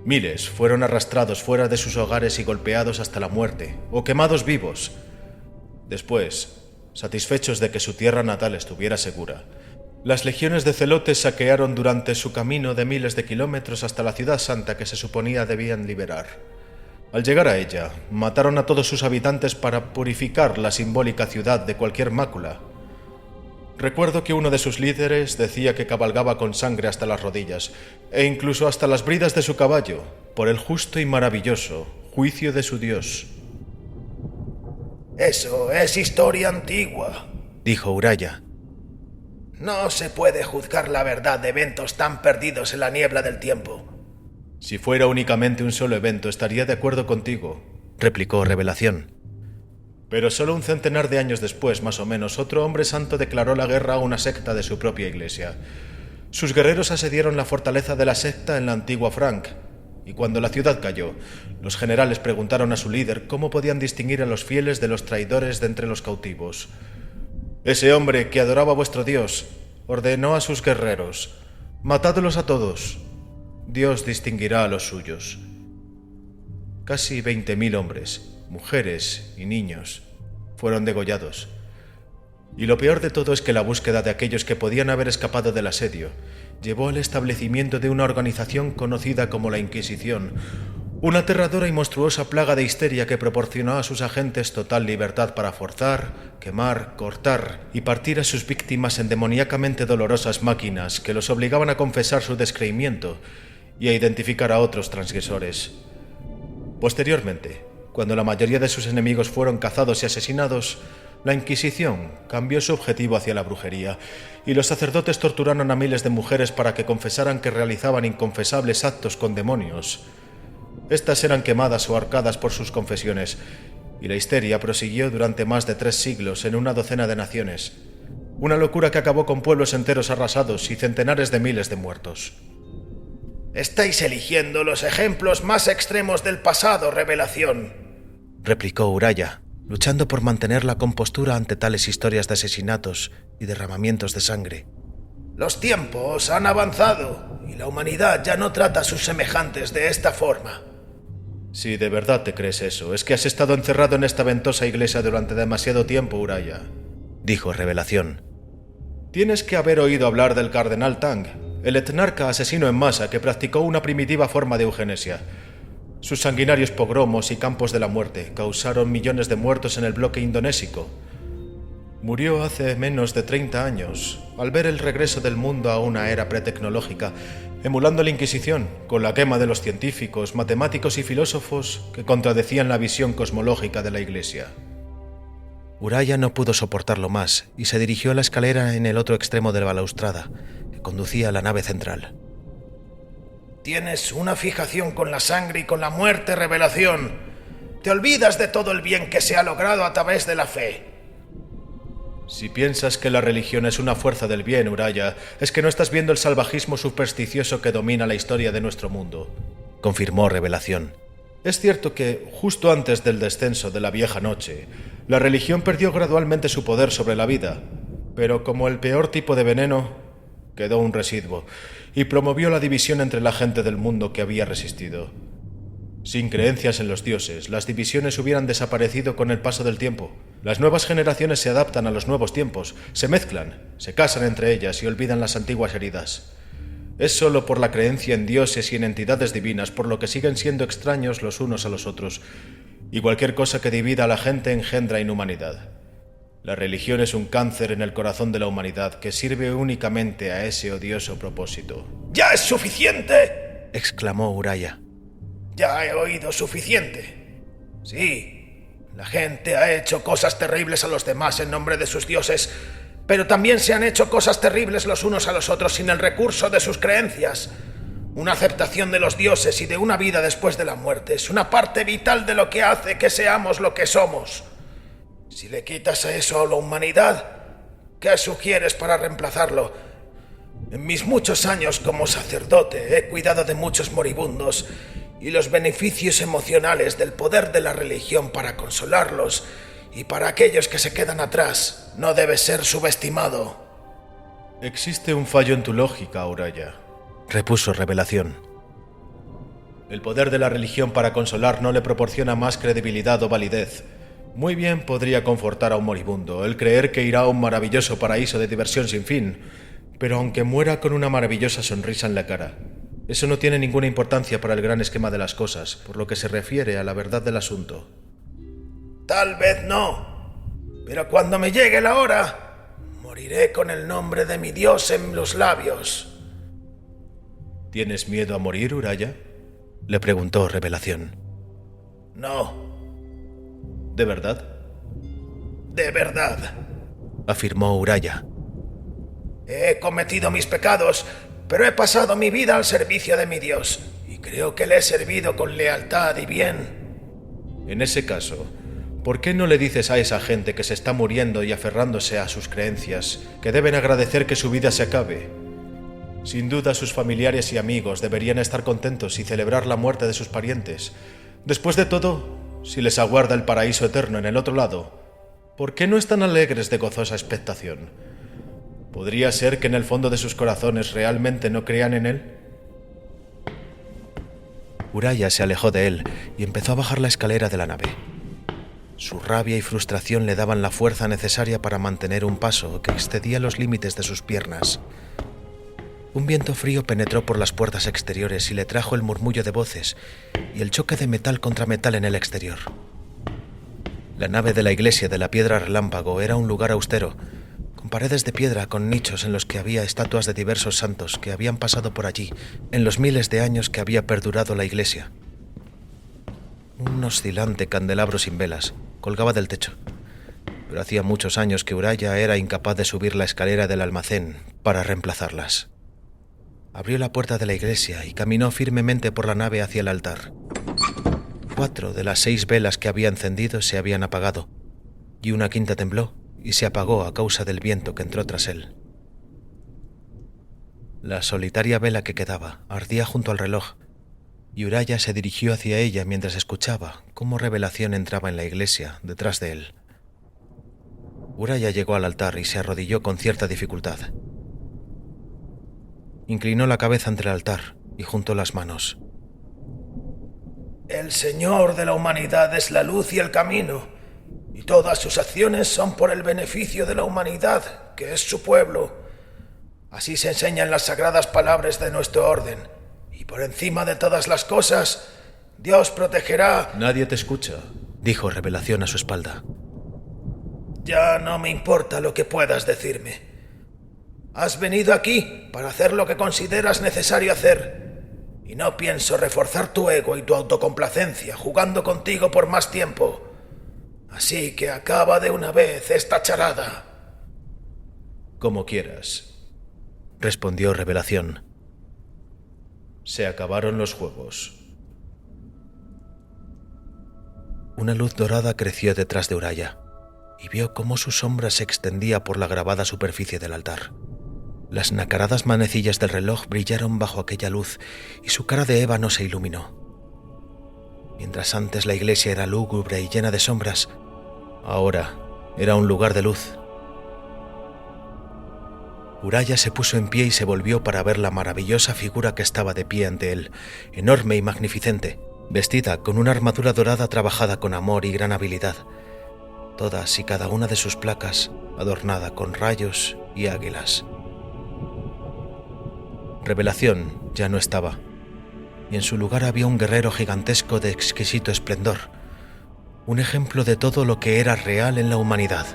A: Miles fueron arrastrados fuera de sus hogares y golpeados hasta la muerte, o quemados vivos. Después, satisfechos de que su tierra natal estuviera segura, las legiones de celotes saquearon durante su camino de miles de kilómetros hasta la ciudad santa que se suponía debían liberar. Al llegar a ella, mataron a todos sus habitantes para purificar la simbólica ciudad de cualquier mácula. Recuerdo que uno de sus líderes decía que cabalgaba con sangre hasta las rodillas, e incluso hasta las bridas de su caballo, por el justo y maravilloso juicio de su Dios.
B: Eso es historia antigua,
A: dijo Uraya.
B: No se puede juzgar la verdad de eventos tan perdidos en la niebla del tiempo.
A: Si fuera únicamente un solo evento, estaría de acuerdo contigo, replicó Revelación. Pero solo un centenar de años después, más o menos, otro hombre santo declaró la guerra a una secta de su propia iglesia. Sus guerreros asediaron la fortaleza de la secta en la antigua Frank, y cuando la ciudad cayó, los generales preguntaron a su líder cómo podían distinguir a los fieles de los traidores de entre los cautivos. Ese hombre que adoraba a vuestro Dios ordenó a sus guerreros: matadlos a todos. Dios distinguirá a los suyos. Casi 20.000 hombres, mujeres y niños fueron degollados. Y lo peor de todo es que la búsqueda de aquellos que podían haber escapado del asedio llevó al establecimiento de una organización conocida como la Inquisición, una aterradora y monstruosa plaga de histeria que proporcionó a sus agentes total libertad para forzar, quemar, cortar y partir a sus víctimas en demoníacamente dolorosas máquinas que los obligaban a confesar su descreimiento y a identificar a otros transgresores. Posteriormente, cuando la mayoría de sus enemigos fueron cazados y asesinados, la Inquisición cambió su objetivo hacia la brujería y los sacerdotes torturaron a miles de mujeres para que confesaran que realizaban inconfesables actos con demonios. Estas eran quemadas o ahorcadas por sus confesiones, y la histeria prosiguió durante más de 3 siglos en una docena de naciones. Una locura que acabó con pueblos enteros arrasados y centenares de miles de muertos.
B: Estáis eligiendo los ejemplos más extremos del pasado, Revelación,
A: replicó Uraya, luchando por mantener la compostura ante tales historias de asesinatos y derramamientos de sangre.
B: Los tiempos han avanzado y la humanidad ya no trata a sus semejantes de esta forma.
A: Si de verdad te crees eso, es que has estado encerrado en esta ventosa iglesia durante demasiado tiempo, Uraya, dijo Revelación. Tienes que haber oído hablar del cardenal Tang, el etnarca asesino en masa que practicó una primitiva forma de eugenesia. Sus sanguinarios pogromos y campos de la muerte causaron millones de muertos en el bloque indonésico. Murió hace menos de 30 años, al ver el regreso del mundo a una era pretecnológica, emulando la Inquisición, con la quema de los científicos, matemáticos y filósofos que contradecían la visión cosmológica de la Iglesia. Uraya no pudo soportarlo más y se dirigió a la escalera en el otro extremo de la balaustrada, que conducía a la nave central.
B: Tienes una fijación con la sangre y con la muerte, Revelación. Te olvidas de todo el bien que se ha logrado a través de la fe.
A: Si piensas que la religión es una fuerza del bien, Uraya, es que no estás viendo el salvajismo supersticioso que domina la historia de nuestro mundo, confirmó Revelación. Es cierto que, justo antes del descenso de la vieja noche, la religión perdió gradualmente su poder sobre la vida, pero como el peor tipo de veneno, quedó un residuo, y promovió la división entre la gente del mundo que había resistido. Sin creencias en los dioses, las divisiones hubieran desaparecido con el paso del tiempo. Las nuevas generaciones se adaptan a los nuevos tiempos, se mezclan, se casan entre ellas y olvidan las antiguas heridas. Es solo por la creencia en dioses y en entidades divinas por lo que siguen siendo extraños los unos a los otros, y cualquier cosa que divida a la gente engendra inhumanidad. La religión es un cáncer en el corazón de la humanidad que sirve únicamente a ese odioso propósito.
B: ¡Ya es suficiente!,
A: exclamó Uraya.
B: Ya he oído suficiente. Sí, la gente ha hecho cosas terribles a los demás en nombre de sus dioses, pero también se han hecho cosas terribles los unos a los otros sin el recurso de sus creencias. Una aceptación de los dioses y de una vida después de la muerte es una parte vital de lo que hace que seamos lo que somos. Si le quitas a eso a la humanidad, ¿qué sugieres para reemplazarlo? En mis muchos años como sacerdote he cuidado de muchos moribundos y los beneficios emocionales del poder de la religión para consolarlos y para aquellos que se quedan atrás no debe ser subestimado.
A: Existe un fallo en tu lógica, Uraya, repuso Revelación. El poder de la religión para consolar no le proporciona más credibilidad o validez. Muy bien podría confortar a un moribundo el creer que irá a un maravilloso paraíso de diversión sin fin, pero aunque muera con una maravillosa sonrisa en la cara, eso no tiene ninguna importancia para el gran esquema de las cosas, por lo que se refiere a la verdad del asunto.
B: Tal vez no, pero cuando me llegue la hora, moriré con el nombre de mi Dios en los labios.
A: ¿Tienes miedo a morir, Uraya?, le preguntó Revelación.
B: No.
A: ¿De verdad?
B: De verdad,
A: afirmó Uraya.
B: He cometido mis pecados, pero he pasado mi vida al servicio de mi Dios, y creo que le he servido con lealtad y bien.
A: En ese caso, ¿por qué no le dices a esa gente que se está muriendo y aferrándose a sus creencias que deben agradecer que su vida se acabe? Sin duda sus familiares y amigos deberían estar contentos y celebrar la muerte de sus parientes. Después de todo, si les aguarda el paraíso eterno en el otro lado, ¿por qué no están alegres de gozosa expectación? ¿Podría ser que en el fondo de sus corazones realmente no crean en él? Uraya se alejó de él y empezó a bajar la escalera de la nave. Su rabia y frustración le daban la fuerza necesaria para mantener un paso que excedía los límites de sus piernas. Un viento frío penetró por las puertas exteriores y le trajo el murmullo de voces y el choque de metal contra metal en el exterior. La nave de la iglesia de la Piedra Relámpago era un lugar austero, con paredes de piedra con nichos en los que había estatuas de diversos santos que habían pasado por allí en los miles de años que había perdurado la iglesia. Un oscilante candelabro sin velas colgaba del techo, pero hacía muchos años que Uraya era incapaz de subir la escalera del almacén para reemplazarlas. Abrió la puerta de la iglesia y caminó firmemente por la nave hacia el altar. 4 de las 6 velas que había encendido se habían apagado, y una quinta tembló y se apagó a causa del viento que entró tras él. La solitaria vela que quedaba ardía junto al reloj, y Uraya se dirigió hacia ella mientras escuchaba cómo Revelación entraba en la iglesia detrás de él. Uraya llegó al altar y se arrodilló con cierta dificultad. Inclinó la cabeza ante el altar y juntó las manos.
B: El Señor de la humanidad es la luz y el camino, y todas sus acciones son por el beneficio de la humanidad, que es su pueblo. Así se enseñan las sagradas palabras de nuestro orden, y por encima de todas las cosas, Dios protegerá...
A: Nadie te escucha, dijo Revelación a su espalda.
B: Ya no me importa lo que puedas decirme. Has venido aquí para hacer lo que consideras necesario hacer, y no pienso reforzar tu ego y tu autocomplacencia jugando contigo por más tiempo. Así que acaba de una vez esta charada.
A: Como quieras, respondió Revelación. Se acabaron los juegos. Una luz dorada creció detrás de Uraya y vio cómo su sombra se extendía por la grabada superficie del altar. Las nacaradas manecillas del reloj brillaron bajo aquella luz y su cara de ébano se iluminó. Mientras antes la iglesia era lúgubre y llena de sombras, ahora era un lugar de luz. Uraya se puso en pie y se volvió para ver la maravillosa figura que estaba de pie ante él, enorme y magnificente, vestida con una armadura dorada trabajada con amor y gran habilidad, todas y cada una de sus placas adornada con rayos y águilas. Revelación ya no estaba, y en su lugar había un guerrero gigantesco de exquisito esplendor, un ejemplo de todo lo que era real en la humanidad.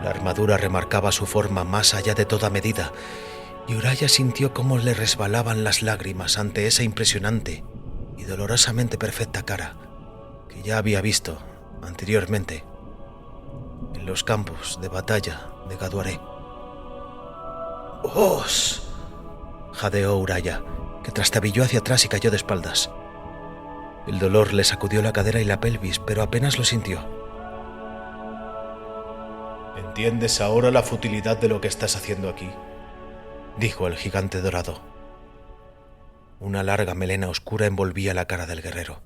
A: La armadura remarcaba su forma más allá de toda medida, y Uraya sintió cómo le resbalaban las lágrimas ante esa impresionante y dolorosamente perfecta cara que ya había visto anteriormente en los campos de batalla de Gaduaré.
B: ¡Vos!
A: Jadeó Uraya, que trastabilló hacia atrás y cayó de espaldas. El dolor le sacudió la cadera y la pelvis, pero apenas lo sintió. ¿Entiendes ahora la futilidad de lo que estás haciendo aquí?, dijo el gigante dorado. Una larga melena oscura envolvía la cara del guerrero,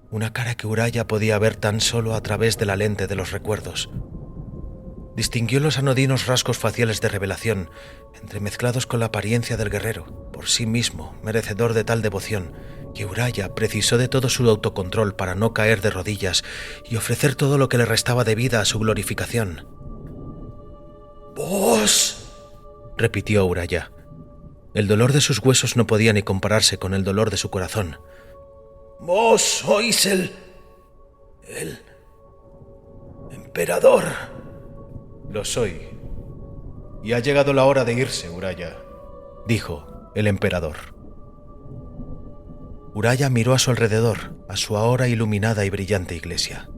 A: una cara que Uraya podía ver tan solo a través de la lente de los recuerdos. Distinguió los anodinos rasgos faciales de Revelación, entremezclados con la apariencia del guerrero, por sí mismo merecedor de tal devoción, que Uraya precisó de todo su autocontrol para no caer de rodillas y ofrecer todo lo que le restaba de vida a su glorificación.
B: ¡Vos!
A: repitió Uraya. El dolor de sus huesos no podía ni compararse con el dolor de su corazón.
B: Vos sois el emperador.
A: Lo soy. Y ha llegado la hora de irse, Uraya, dijo el emperador. Uraya miró a su alrededor, a su ahora iluminada y brillante iglesia.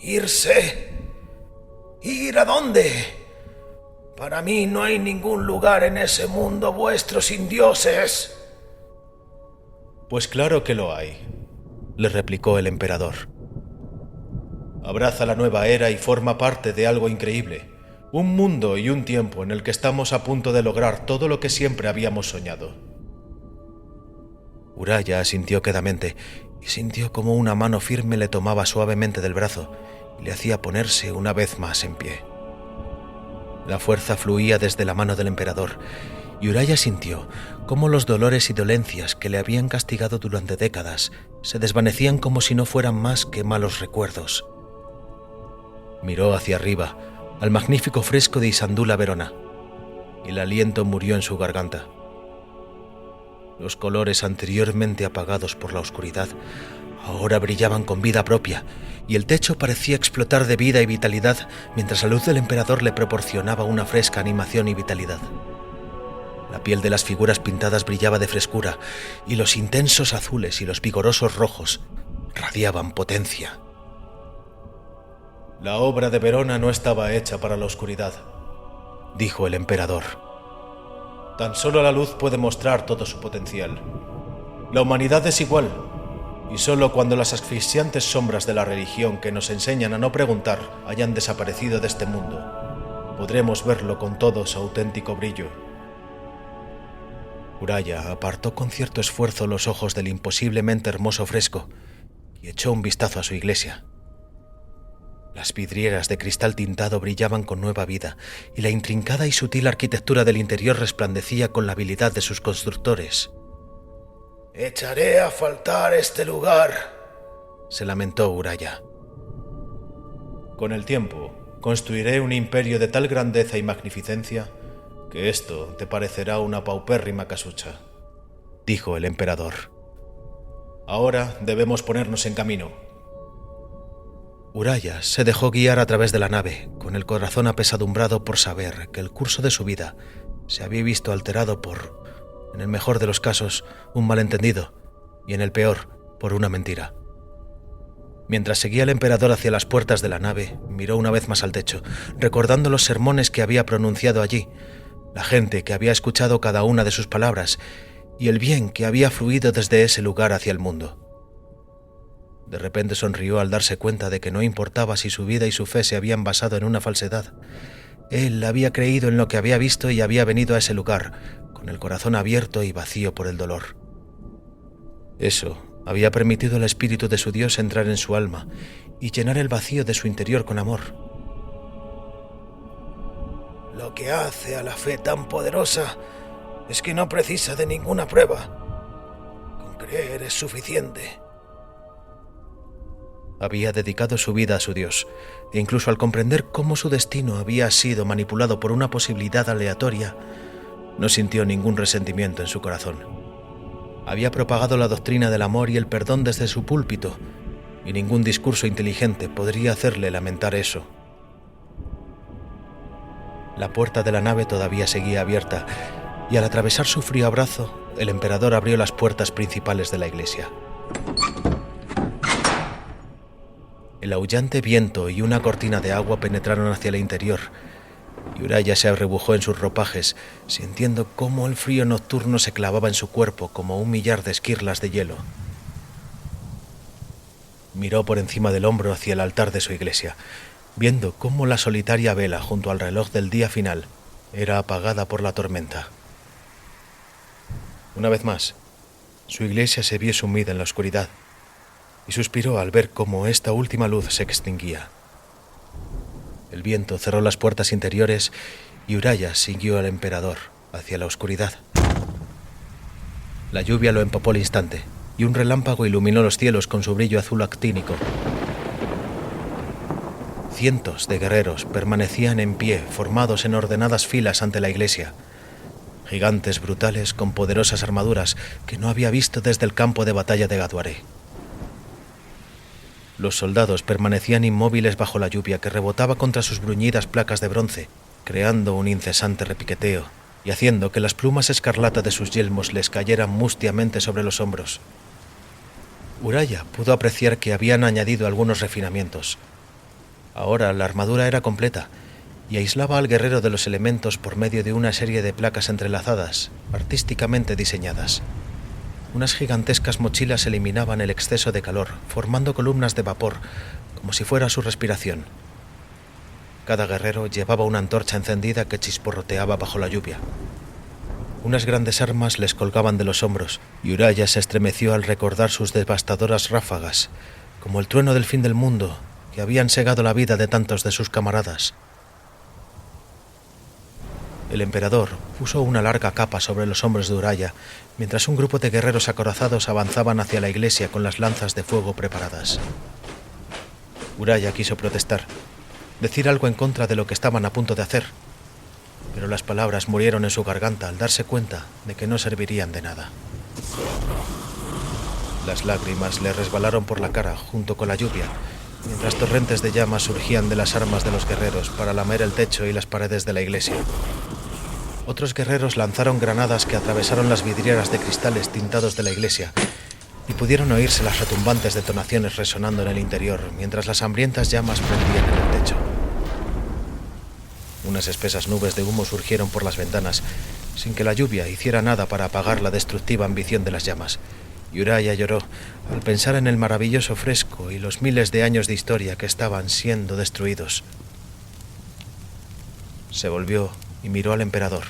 B: ¿Irse? ¿Ir a dónde? Para mí no hay ningún lugar en ese mundo vuestro sin dioses.
A: Pues claro que lo hay, le replicó el emperador. Abraza la nueva era y forma parte de algo increíble, un mundo y un tiempo en el que estamos a punto de lograr todo lo que siempre habíamos soñado. Uraya asintió quedamente y sintió como una mano firme le tomaba suavemente del brazo y le hacía ponerse una vez más en pie. La fuerza fluía desde la mano del emperador, y Uraya sintió cómo los dolores y dolencias que le habían castigado durante décadas se desvanecían como si no fueran más que malos recuerdos. Miró hacia arriba, al magnífico fresco de Isandula Verona, y el aliento murió en su garganta. Los colores anteriormente apagados por la oscuridad ahora brillaban con vida propia, y el techo parecía explotar de vida y vitalidad mientras la luz del emperador le proporcionaba una fresca animación y vitalidad. La piel de las figuras pintadas brillaba de frescura, y los intensos azules y los vigorosos rojos radiaban potencia. La obra de Verona no estaba hecha para la oscuridad, dijo el emperador. Tan solo la luz puede mostrar todo su potencial. La humanidad es igual, y solo cuando las asfixiantes sombras de la religión que nos enseñan a no preguntar hayan desaparecido de este mundo, podremos verlo con todo su auténtico brillo. Uraya apartó con cierto esfuerzo los ojos del imposiblemente hermoso fresco y echó un vistazo a su iglesia. Las vidrieras de cristal tintado brillaban con nueva vida, y la intrincada y sutil arquitectura del interior resplandecía con la habilidad de sus constructores.
B: «Echaré a faltar este lugar»,
A: se lamentó Uraya. «Con el tiempo, construiré un imperio de tal grandeza y magnificencia que esto te parecerá una paupérrima casucha», dijo el emperador. «Ahora debemos ponernos en camino». Uraya se dejó guiar a través de la nave, con el corazón apesadumbrado por saber que el curso de su vida se había visto alterado por, en el mejor de los casos, un malentendido, y en el peor, por una mentira. Mientras seguía el emperador hacia las puertas de la nave, miró una vez más al techo, recordando los sermones que había pronunciado allí, la gente que había escuchado cada una de sus palabras y el bien que había fluido desde ese lugar hacia el mundo. De repente sonrió al darse cuenta de que no importaba si su vida y su fe se habían basado en una falsedad. Él había creído en lo que había visto y había venido a ese lugar, con el corazón abierto y vacío por el dolor. Eso había permitido al espíritu de su Dios entrar en su alma y llenar el vacío de su interior con amor.
B: Lo que hace a la fe tan poderosa es que no precisa de ninguna prueba. Con creer es suficiente.
A: Había dedicado su vida a su Dios, e incluso al comprender cómo su destino había sido manipulado por una posibilidad aleatoria, no sintió ningún resentimiento en su corazón. Había propagado la doctrina del amor y el perdón desde su púlpito, y ningún discurso inteligente podría hacerle lamentar eso. La puerta de la nave todavía seguía abierta, y al atravesar su frío abrazo, el emperador abrió las puertas principales de la iglesia. El aullante viento y una cortina de agua penetraron hacia el interior, y Uraya se arrebujó en sus ropajes, sintiendo cómo el frío nocturno se clavaba en su cuerpo como un millar de esquirlas de hielo. Miró por encima del hombro hacia el altar de su iglesia, viendo cómo la solitaria vela junto al reloj del día final era apagada por la tormenta. Una vez más, su iglesia se vio sumida en la oscuridad, y suspiró al ver cómo esta última luz se extinguía. El viento cerró las puertas interiores y Uraya siguió al emperador hacia la oscuridad. La lluvia lo empapó al instante, y un relámpago iluminó los cielos con su brillo azul actínico. Cientos de guerreros permanecían en pie, formados en ordenadas filas ante la iglesia. Gigantes brutales con poderosas armaduras que no había visto desde el campo de batalla de Gaduaré. Los soldados permanecían inmóviles bajo la lluvia que rebotaba contra sus bruñidas placas de bronce, creando un incesante repiqueteo y haciendo que las plumas escarlata de sus yelmos les cayeran mustiamente sobre los hombros. Uraya pudo apreciar que habían añadido algunos refinamientos. Ahora la armadura era completa y aislaba al guerrero de los elementos por medio de una serie de placas entrelazadas, artísticamente diseñadas. Unas gigantescas mochilas eliminaban el exceso de calor, formando columnas de vapor, como si fuera su respiración. Cada guerrero llevaba una antorcha encendida que chisporroteaba bajo la lluvia. Unas grandes armas les colgaban de los hombros, y Uraya se estremeció al recordar sus devastadoras ráfagas, como el trueno del fin del mundo, que habían segado la vida de tantos de sus camaradas. El emperador puso una larga capa sobre los hombros de Uraya, mientras un grupo de guerreros acorazados avanzaban hacia la iglesia con las lanzas de fuego preparadas. Uraya quiso protestar, decir algo en contra de lo que estaban a punto de hacer, pero las palabras murieron en su garganta al darse cuenta de que no servirían de nada. Las lágrimas le resbalaron por la cara junto con la lluvia, mientras torrentes de llamas surgían de las armas de los guerreros para lamer el techo y las paredes de la iglesia. Otros guerreros lanzaron granadas que atravesaron las vidrieras de cristales tintados de la iglesia y pudieron oírse las retumbantes detonaciones resonando en el interior mientras las hambrientas llamas prendían en el techo. Unas espesas nubes de humo surgieron por las ventanas sin que la lluvia hiciera nada para apagar la destructiva ambición de las llamas. Y Uraya lloró al pensar en el maravilloso fresco y los miles de años de historia que estaban siendo destruidos. Se volvió y miró al emperador.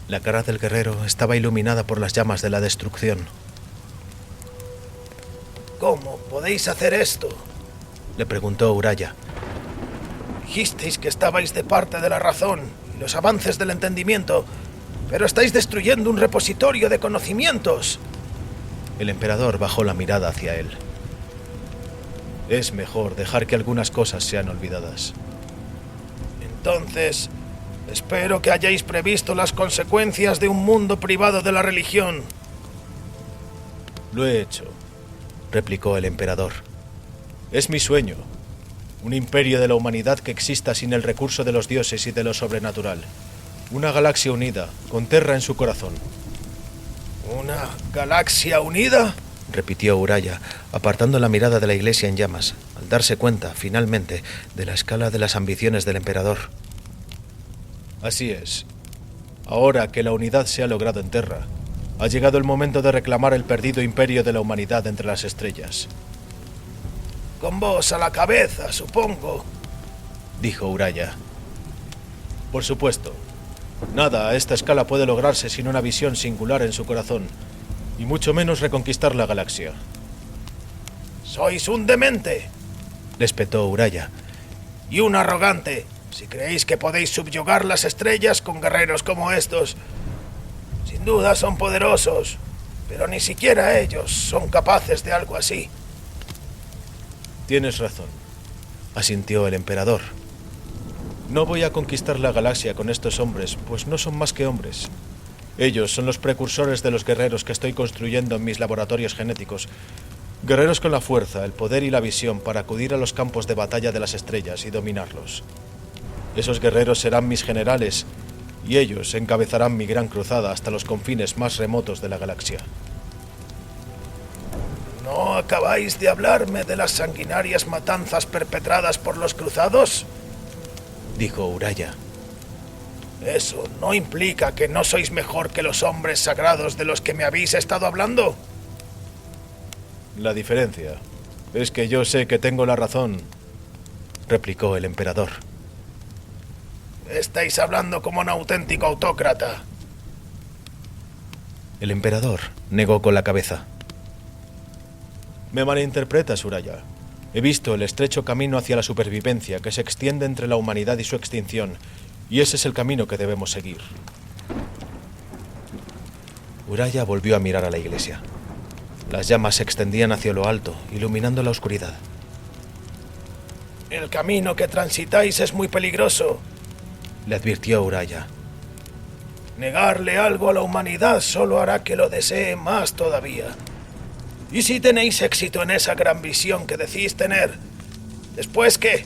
A: La cara del guerrero estaba iluminada por las llamas de la destrucción.
B: ¿Cómo podéis hacer esto?,
A: le preguntó Uraya.
B: Dijisteis que estabais de parte de la razón y los avances del entendimiento, pero estáis destruyendo un repositorio de conocimientos.
A: El emperador bajó la mirada hacia él. Es mejor dejar que algunas cosas sean olvidadas.
B: Entonces, espero que hayáis previsto las consecuencias de un mundo privado de la religión.
A: Lo he hecho, replicó el emperador. Es mi sueño. Un imperio de la humanidad que exista sin el recurso de los dioses y de lo sobrenatural. Una galaxia unida, con Terra en su corazón.
B: ¿Una galaxia unida?,
A: repitió Uraya, apartando la mirada de la iglesia en llamas, al darse cuenta, finalmente, de la escala de las ambiciones del emperador. Así es. Ahora que la unidad se ha logrado en Terra, ha llegado el momento de reclamar el perdido imperio de la humanidad entre las estrellas.
B: Con vos a la cabeza, supongo,
A: dijo Uraya. Por supuesto. Nada a esta escala puede lograrse sin una visión singular en su corazón, y mucho menos reconquistar la galaxia.
B: Sois un demente,
A: le espetó Uraya.
B: Y un arrogante, si creéis que podéis subyugar las estrellas con guerreros como estos. Sin duda son poderosos, pero ni siquiera ellos son capaces de algo así.
A: Tienes razón, asintió el emperador. No voy a conquistar la galaxia con estos hombres, pues no son más que hombres. Ellos son los precursores de los guerreros que estoy construyendo en mis laboratorios genéticos. Guerreros con la fuerza, el poder y la visión para acudir a los campos de batalla de las estrellas y dominarlos. Esos guerreros serán mis generales, y ellos encabezarán mi gran cruzada hasta los confines más remotos de la galaxia.
B: ¿No acabáis de hablarme de las sanguinarias matanzas perpetradas por los cruzados?,
A: dijo Uraya.
B: ¿Eso no implica que no sois mejor que los hombres sagrados de los que me habéis estado hablando?
A: La diferencia es que yo sé que tengo la razón, replicó el emperador.
B: Estáis hablando como un auténtico autócrata.
A: El emperador negó con la cabeza. Me malinterpretas, Uraya. He visto el estrecho camino hacia la supervivencia que se extiende entre la humanidad y su extinción, y ese es el camino que debemos seguir. Uraya volvió a mirar a la iglesia. Las llamas se extendían hacia lo alto, iluminando la oscuridad.
B: El camino que transitáis es muy peligroso,
A: le advirtió Uraya.
B: Negarle algo a la humanidad solo hará que lo desee más todavía. ¿Y si tenéis éxito en esa gran visión que decís tener? ¿Después qué?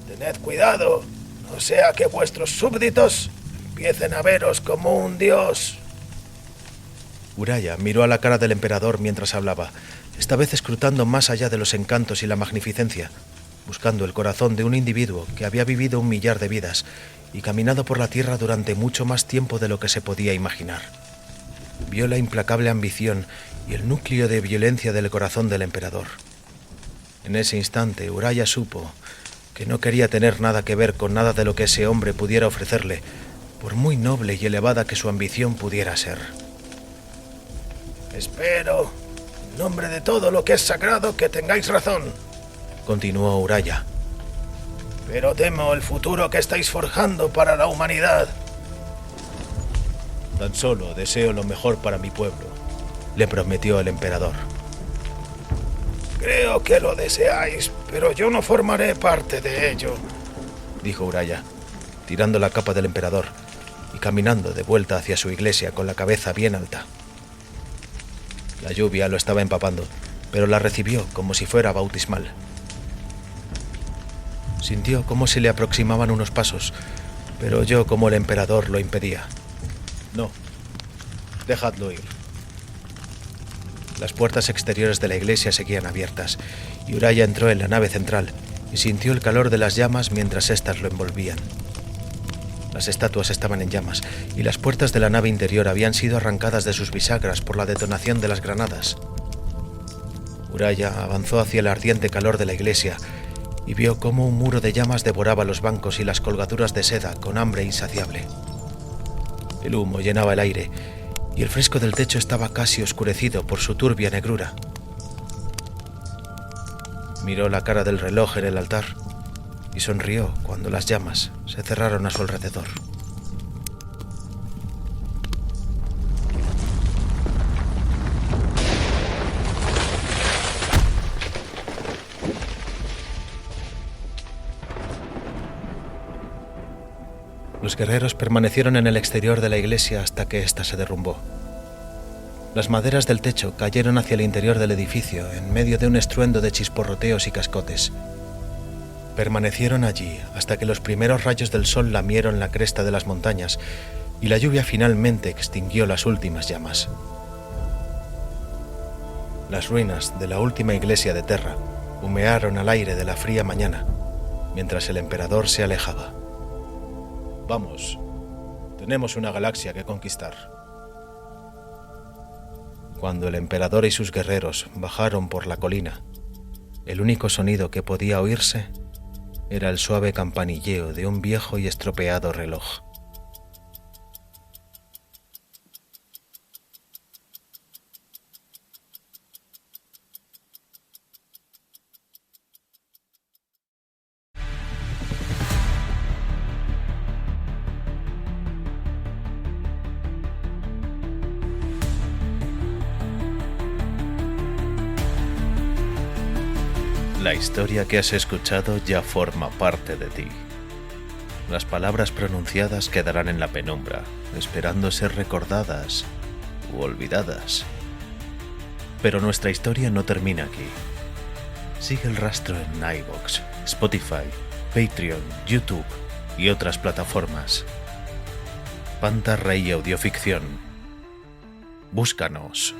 B: Tened cuidado, no sea que vuestros súbditos empiecen a veros como un dios.
A: Uraya miró a la cara del emperador mientras hablaba, esta vez escrutando más allá de los encantos y la magnificencia, buscando el corazón de un individuo que había vivido 1 millar de vidas y caminado por la tierra durante mucho más tiempo de lo que se podía imaginar. Vio la implacable ambición y el núcleo de violencia del corazón del emperador. En ese instante, Uraya supo que no quería tener nada que ver con nada de lo que ese hombre pudiera ofrecerle, por muy noble y elevada que su ambición pudiera ser.
B: Espero, en nombre de todo lo que es sagrado, que tengáis razón,
A: continuó Uraya.
B: Pero temo el futuro que estáis forjando para la humanidad.
A: Tan solo deseo lo mejor para mi pueblo, le prometió el emperador.
B: Creo que lo deseáis, pero yo no formaré parte de ello,
A: dijo Uraya, tirando la capa del emperador y caminando de vuelta hacia su iglesia con la cabeza bien alta. La lluvia lo estaba empapando, pero la recibió como si fuera bautismal. Sintió cómo se le aproximaban unos pasos, pero oyó como el emperador lo impedía. No, dejadlo ir. Las puertas exteriores de la iglesia seguían abiertas, y Uraya entró en la nave central y sintió el calor de las llamas mientras éstas lo envolvían. Las estatuas estaban en llamas, y las puertas de la nave interior habían sido arrancadas de sus bisagras por la detonación de las granadas. Uraya avanzó hacia el ardiente calor de la iglesia y vio cómo un muro de llamas devoraba los bancos y las colgaduras de seda con hambre insaciable. El humo llenaba el aire, y el fresco del techo estaba casi oscurecido por su turbia negrura. Miró la cara del reloj en el altar y sonrió cuando las llamas se cerraron a su alrededor. Los guerreros permanecieron en el exterior de la iglesia hasta que ésta se derrumbó. Las maderas del techo cayeron hacia el interior del edificio en medio de un estruendo de chisporroteos y cascotes. Permanecieron allí hasta que los primeros rayos del sol lamieron la cresta de las montañas y la lluvia finalmente extinguió las últimas llamas. Las ruinas de la última iglesia de Terra humearon al aire de la fría mañana, mientras el emperador se alejaba. Vamos, tenemos una galaxia que conquistar. Cuando el emperador y sus guerreros bajaron por la colina, el único sonido que podía oírse era el suave campanilleo de un viejo y estropeado reloj. La historia que has escuchado ya forma parte de ti. Las palabras pronunciadas quedarán en la penumbra, esperando ser recordadas u olvidadas. Pero nuestra historia no termina aquí. Sigue el rastro en iVoox, Spotify, Patreon, YouTube y otras plataformas. Panta Rey Audioficción. Búscanos.